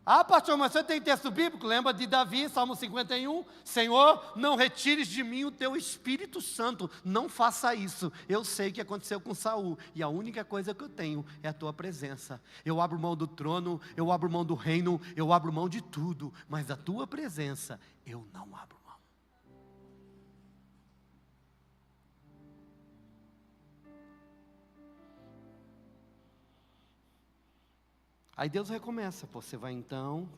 Ah, pastor, mas você tem texto bíblico? Lembra de Davi, Salmo 51? Senhor, não retires de mim o teu Espírito Santo. Não faça isso. Eu sei o que aconteceu com Saul, e a única coisa que eu tenho é a tua presença. Eu abro mão do trono, eu abro mão do reino, eu abro mão de tudo, mas a tua presença eu não abro mão. Aí Deus recomeça: você vai então,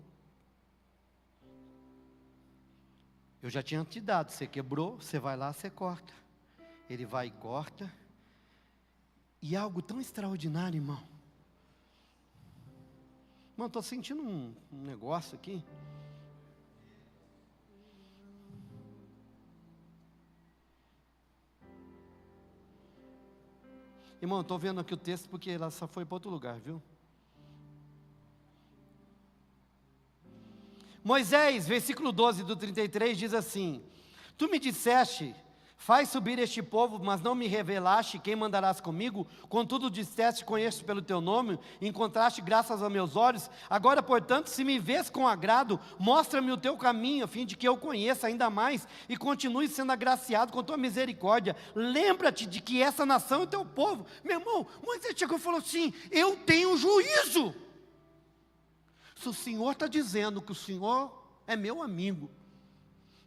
eu já tinha te dado, você quebrou, você vai lá, você corta. Ele vai e corta, e é algo tão extraordinário, irmão. Irmão, estou sentindo um negócio aqui. Irmão, estou vendo aqui o texto porque ela só foi para outro lugar, viu? Moisés, versículo 12 do 33, diz assim: Tu me disseste, faz subir este povo, mas não me revelaste quem mandarás comigo. Contudo disseste, conheço pelo teu nome, encontraste graças aos meus olhos. Agora, portanto, se me vês com agrado, mostra-me o teu caminho, a fim de que eu conheça ainda mais e continue sendo agraciado com tua misericórdia. Lembra-te de que essa nação é teu povo. Meu irmão, Moisés chegou e falou assim: eu tenho juízo. Se o Senhor está dizendo que o Senhor é meu amigo,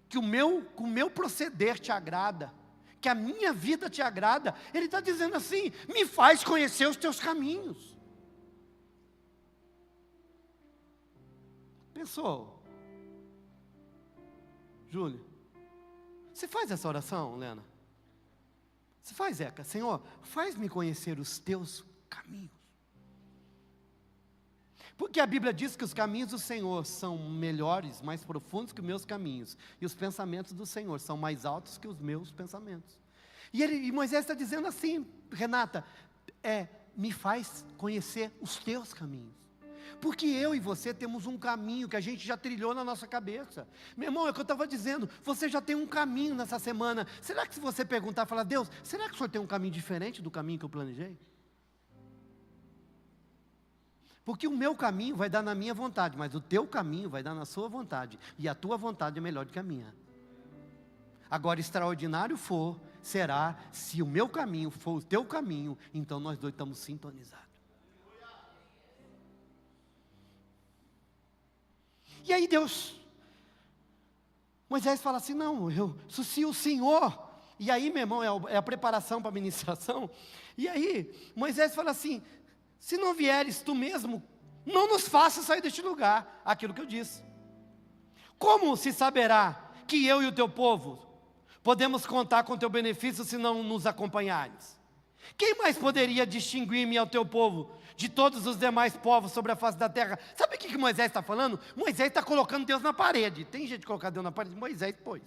que o meu proceder te agrada, que a minha vida te agrada, Ele está dizendo assim: me faz conhecer os teus caminhos. Pensou? Júlio, você faz essa oração, Lena? Você faz, Eca? Senhor, faz-me conhecer os teus caminhos. Porque a Bíblia diz que os caminhos do Senhor são melhores, mais profundos que os meus caminhos. E os pensamentos do Senhor são mais altos que os meus pensamentos. E Moisés está dizendo assim: Renata, me faz conhecer os teus caminhos. Porque eu e você temos um caminho que a gente já trilhou na nossa cabeça. Meu irmão, é o que eu estava dizendo, você já tem um caminho nessa semana. Será que se você perguntar, falar: Deus, será que o Senhor tem um caminho diferente do caminho que eu planejei? Porque o meu caminho vai dar na minha vontade, mas o teu caminho vai dar na sua vontade. E a tua vontade é melhor do que a minha. Agora, extraordinário será se o meu caminho for o teu caminho, então nós dois estamos sintonizados. E aí Moisés fala assim: não, se o Senhor... E aí, meu irmão, é a preparação para a ministração. E aí, Moisés fala assim: se não vieres tu mesmo, não nos faça sair deste lugar. Aquilo que eu disse. Como se saberá que eu e o teu povo podemos contar com teu benefício se não nos acompanhares? Quem mais poderia distinguir-me ao teu povo de todos os demais povos sobre a face da terra? Sabe o que Moisés está falando? Moisés está colocando Deus na parede. Tem gente que colocar Deus na parede? Moisés pôs.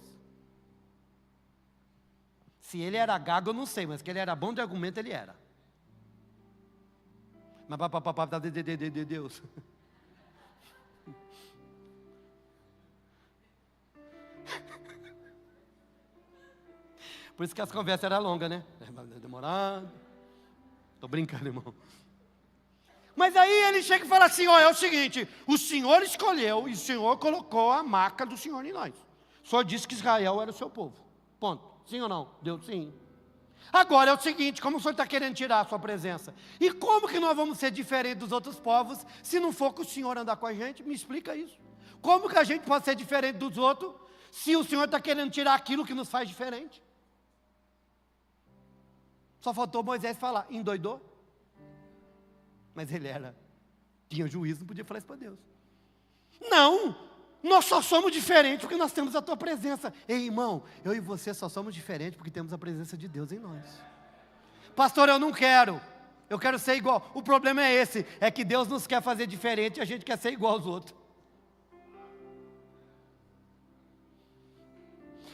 Se ele era gago eu não sei, mas que ele era bom de argumento ele era. Mas papapá de Deus. Por isso que as conversas eram longas, né? Demorado. Estou brincando, irmão. Mas aí ele chega e fala assim: ó, é o seguinte, o Senhor escolheu e o Senhor colocou a marca do Senhor em nós. O Senhor disse que Israel era o seu povo. Ponto. Sim ou não? Deus sim. Agora é o seguinte, como o Senhor está querendo tirar a sua presença? E como que nós vamos ser diferentes dos outros povos, se não for com o Senhor andar com a gente? Me explica isso. Como que a gente pode ser diferente dos outros, se o Senhor está querendo tirar aquilo que nos faz diferente? Só faltou Moisés falar, endoidou? Mas ele tinha juízo, não podia falar isso para Deus. Não, nós só somos diferentes porque nós temos a tua presença. Ei, irmão, eu e você só somos diferentes porque temos a presença de Deus em nós. Pastor, eu quero ser igual. O problema é esse, é que Deus nos quer fazer diferente e a gente quer ser igual aos outros.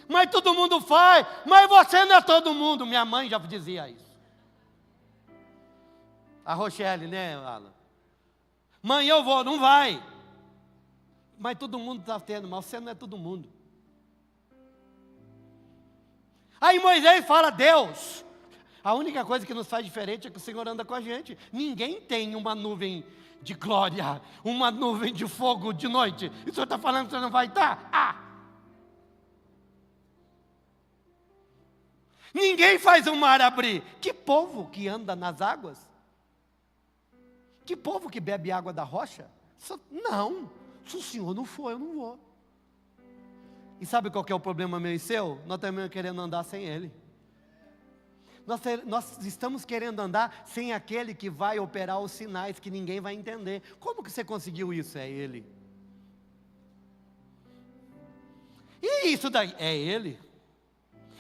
Mas todo mundo faz, mas você não é todo mundo. Minha mãe já dizia isso. A Rochelle, né, Alan? Mãe, eu vou, não vai. Mas todo mundo está tendo, mas você não é todo mundo. Aí Moisés fala, Deus, a única coisa que nos faz diferente é que o Senhor anda com a gente. Ninguém tem uma nuvem de glória, uma nuvem de fogo de noite. E o Senhor está falando que você não vai estar? Ninguém faz o mar abrir. Que povo que anda nas águas? Que povo que bebe água da rocha? Não, se o Senhor não for, eu não vou. E sabe qual que é o problema meu e seu? Nós também querendo andar sem Ele. Nós estamos querendo andar sem aquele que vai operar os sinais que ninguém vai entender. Como que você conseguiu isso? É Ele. E isso daí? É Ele.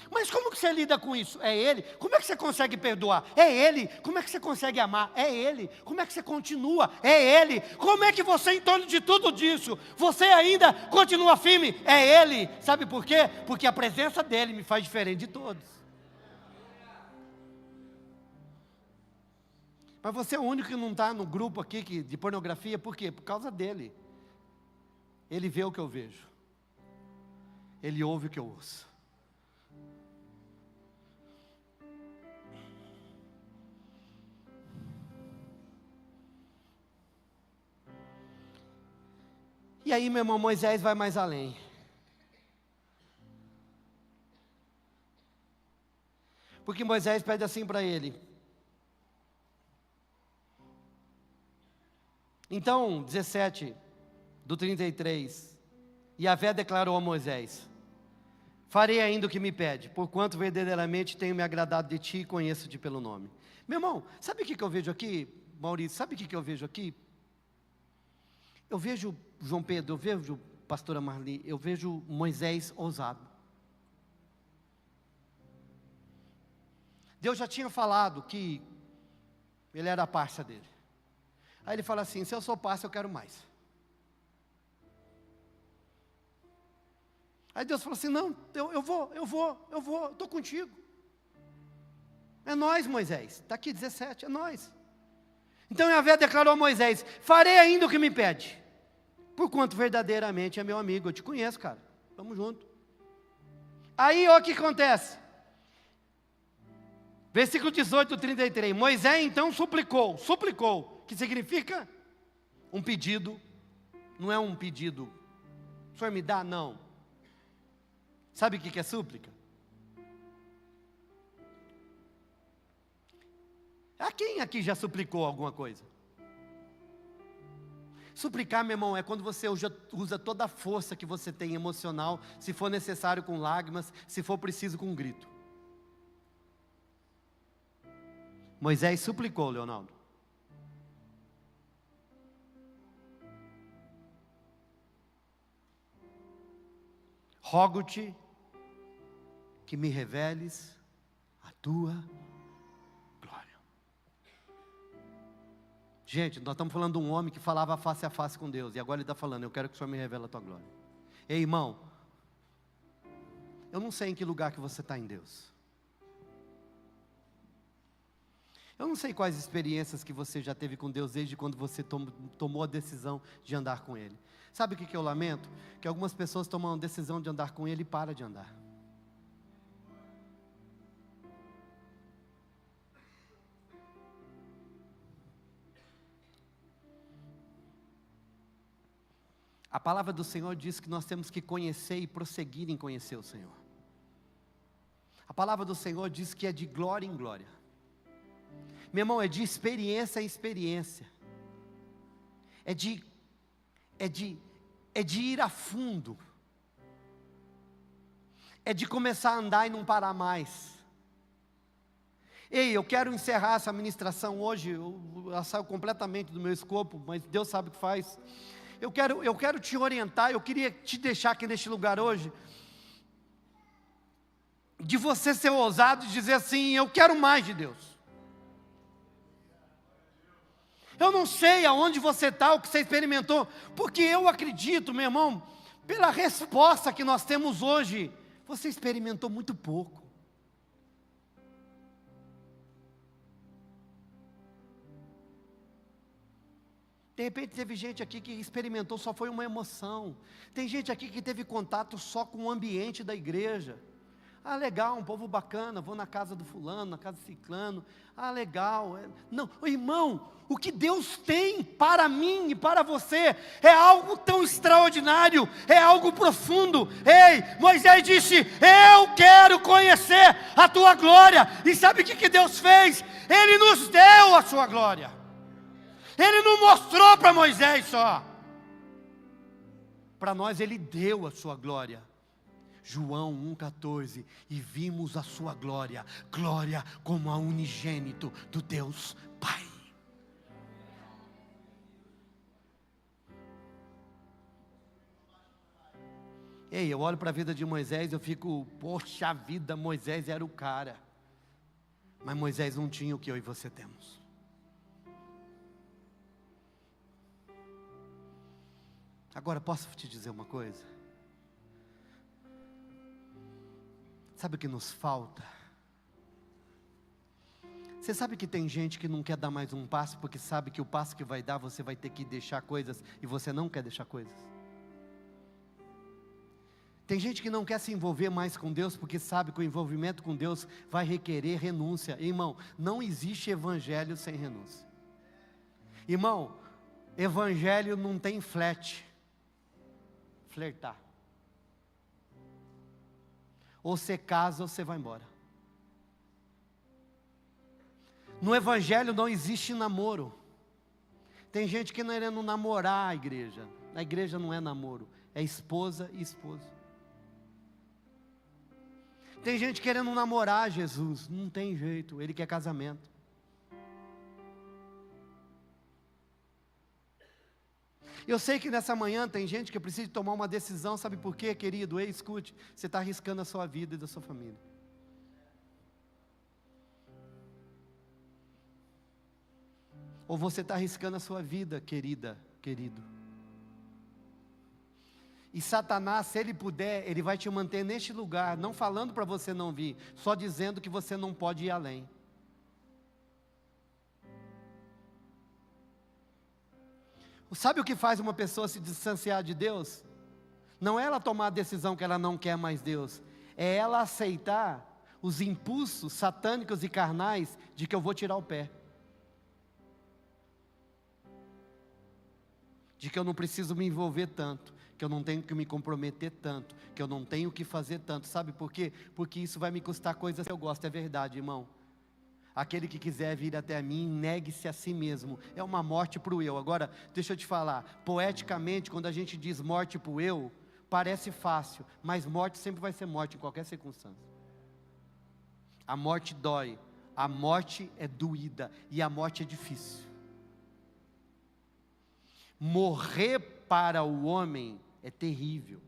Mas como que você lida com isso? É Ele. Como é que você consegue perdoar? É Ele. Como é que você consegue amar? É Ele. Como é que você continua? É Ele. Como é que você, em torno de tudo disso, você ainda continua firme? É Ele. Sabe por quê? Porque a presença dEle me faz diferente de todos. Mas você é o único que não está no grupo aqui de pornografia, por quê? Por causa dEle. Ele vê o que eu vejo. Ele ouve o que eu ouço. E aí, meu irmão, Moisés vai mais além. Porque Moisés pede assim para ele. Então, 17, do 33. Yahvé declarou a Moisés: farei ainda o que me pede, porquanto verdadeiramente tenho me agradado de ti e conheço-te pelo nome. Meu irmão, sabe o que eu vejo aqui, Maurício? Sabe o que eu vejo aqui? Eu vejo João Pedro, eu vejo pastora Marli, eu vejo Moisés ousado. Deus já tinha falado que ele era a parça dele. Aí ele fala assim, se eu sou parça, eu quero mais. Aí Deus falou assim, não, eu vou, estou contigo. É nós, Moisés, está aqui 17, é nós. Então Yahvé declarou a Moisés, farei ainda o que me pede, porquanto verdadeiramente é meu amigo, eu te conheço, cara, vamos junto. Aí olha o que acontece, versículo 18, 33, Moisés então suplicou, que significa um pedido, não é um pedido, o Senhor me dá, não. Sabe o que é súplica? A quem aqui já suplicou alguma coisa? Suplicar, meu irmão, é quando você usa toda a força que você tem emocional, se for necessário com lágrimas, se for preciso com um grito. Moisés suplicou, Leonardo. Rogo-te que me reveles a tua glória. Gente, nós estamos falando de um homem que falava face a face com Deus, e agora ele está falando, eu quero que o Senhor me revele a tua glória. Ei, irmão, eu não sei em que lugar que você está em Deus. Eu não sei quais experiências que você já teve com Deus desde quando você tomou a decisão de andar com Ele. Sabe o que eu lamento? Que algumas pessoas tomam a decisão de andar com Ele e param de andar. A palavra do Senhor diz que nós temos que conhecer e prosseguir em conhecer o Senhor. A palavra do Senhor diz que é de glória em glória. Meu irmão, é de experiência em experiência. É de ir a fundo. É de começar a andar e não parar mais. Ei, eu quero encerrar essa ministração hoje. Ela saiu completamente do meu escopo, mas Deus sabe o que faz. Eu quero te orientar. Eu queria te deixar aqui neste lugar hoje, de você ser ousado e dizer assim: eu quero mais de Deus. Eu não sei aonde você está, o que você experimentou, porque eu acredito, meu irmão, pela resposta que nós temos hoje, você experimentou muito pouco. De repente teve gente aqui que experimentou, só foi uma emoção. Tem gente aqui que teve contato só com o ambiente da igreja. Ah, legal, um povo bacana, vou na casa do fulano, na casa do ciclano. Ah, legal. Não, irmão, o que Deus tem para mim e para você é algo tão extraordinário, é algo profundo. Ei, Moisés disse: eu quero conhecer a tua glória. E sabe o que Deus fez? Ele nos deu a sua glória. Ele não mostrou para Moisés só. Para nós Ele deu a sua glória. João 1,14. E vimos a sua glória. Glória como a unigênito do Deus Pai. Ei, eu olho para a vida de Moisés, eu fico, poxa vida, Moisés era o cara. Mas Moisés não tinha o que eu e você temos. Agora, posso te dizer uma coisa? Sabe o que nos falta? Você sabe que tem gente que não quer dar mais um passo, porque sabe que o passo que vai dar, você vai ter que deixar coisas, e você não quer deixar coisas. Tem gente que não quer se envolver mais com Deus, porque sabe que o envolvimento com Deus vai requerer renúncia. Irmão, não existe evangelho sem renúncia. Irmão, evangelho não tem flertar. Ou você casa ou você vai embora. No evangelho não existe namoro. Tem gente que não querendo namorar a igreja. A igreja não é namoro, é esposa e esposo. Tem gente querendo namorar Jesus. Não tem jeito, Ele quer casamento. Eu sei que nessa manhã tem gente que precisa tomar uma decisão, sabe por quê, querido? Ei, escute, você está arriscando a sua vida e da sua família. Ou você está arriscando a sua vida, querida, querido. E Satanás, se ele puder, ele vai te manter neste lugar, não falando para você não vir, só dizendo que você não pode ir além. Sabe o que faz uma pessoa se distanciar de Deus? Não é ela tomar a decisão que ela não quer mais Deus, é ela aceitar os impulsos satânicos e carnais de que eu vou tirar o pé, de que eu não preciso me envolver tanto, que eu não tenho que me comprometer tanto, que eu não tenho que fazer tanto. Sabe por quê? Porque isso vai me custar coisas que eu gosto. É verdade, irmão. Aquele que quiser vir até mim, negue-se a si mesmo. É uma morte para o eu. Agora, deixa eu te falar, poeticamente, quando a gente diz morte para o eu, parece fácil, mas morte sempre vai ser morte em qualquer circunstância. A morte dói, a morte é doída e a morte é difícil. Morrer para o homem é terrível.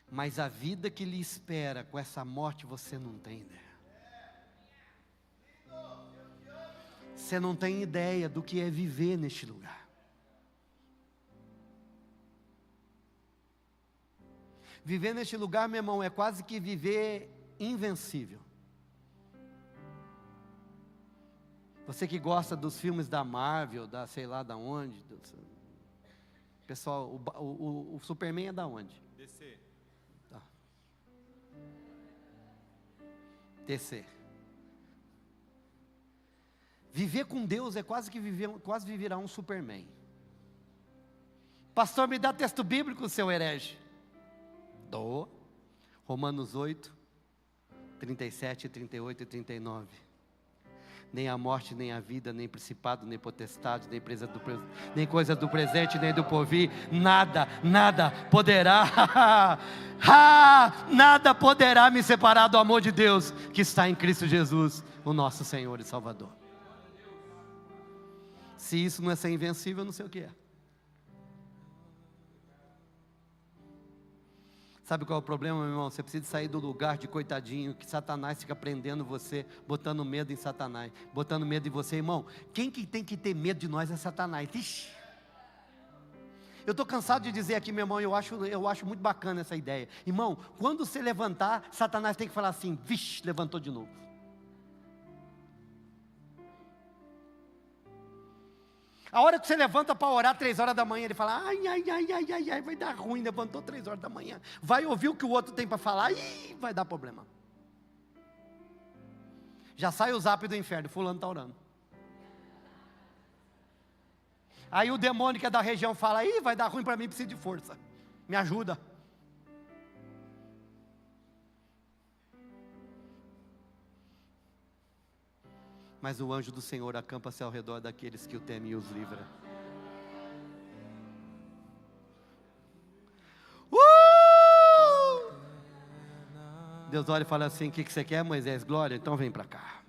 Mas a vida que lhe espera com essa morte você não tem ideia. Você não tem ideia do que é viver neste lugar. Viver neste lugar, meu irmão, é quase que viver invencível. Você que gosta dos filmes da Marvel, da sei lá da onde. Pessoal, o Superman é da onde? DC. Tá. DC. Viver com Deus é quase virar um Superman. Pastor, me dá texto bíblico, seu herege. Dou. Romanos 8, 37, 38 e 39. Nem a morte, nem a vida, nem principado, nem potestade, nem coisa do presente, nem do porvir, nada poderá, nada poderá me separar do amor de Deus que está em Cristo Jesus, o nosso Senhor e Salvador. Se isso não é ser invencível, eu não sei o que é. Sabe qual é o problema, meu irmão? Você precisa sair do lugar de coitadinho, que Satanás fica prendendo você, botando medo em Satanás, botando medo em você, irmão. Quem que tem que ter medo de nós é Satanás. Ixi. Eu estou cansado de dizer aqui, meu irmão, eu acho muito bacana essa ideia. Irmão, quando você levantar, Satanás tem que falar assim, vixe, levantou de novo. A hora que você levanta para orar 3 horas da manhã, ele fala, ai, vai dar ruim, levantou 3 horas da manhã. Vai ouvir o que o outro tem para falar, vai dar problema. Já sai o zap do inferno, fulano está orando. Aí o demônio que é da região fala, vai dar ruim para mim, preciso de força. Me ajuda. Mas o anjo do Senhor acampa-se ao redor daqueles que o temem e os livra. Deus olha e fala assim, o que você quer, Moisés? Glória, então vem para cá.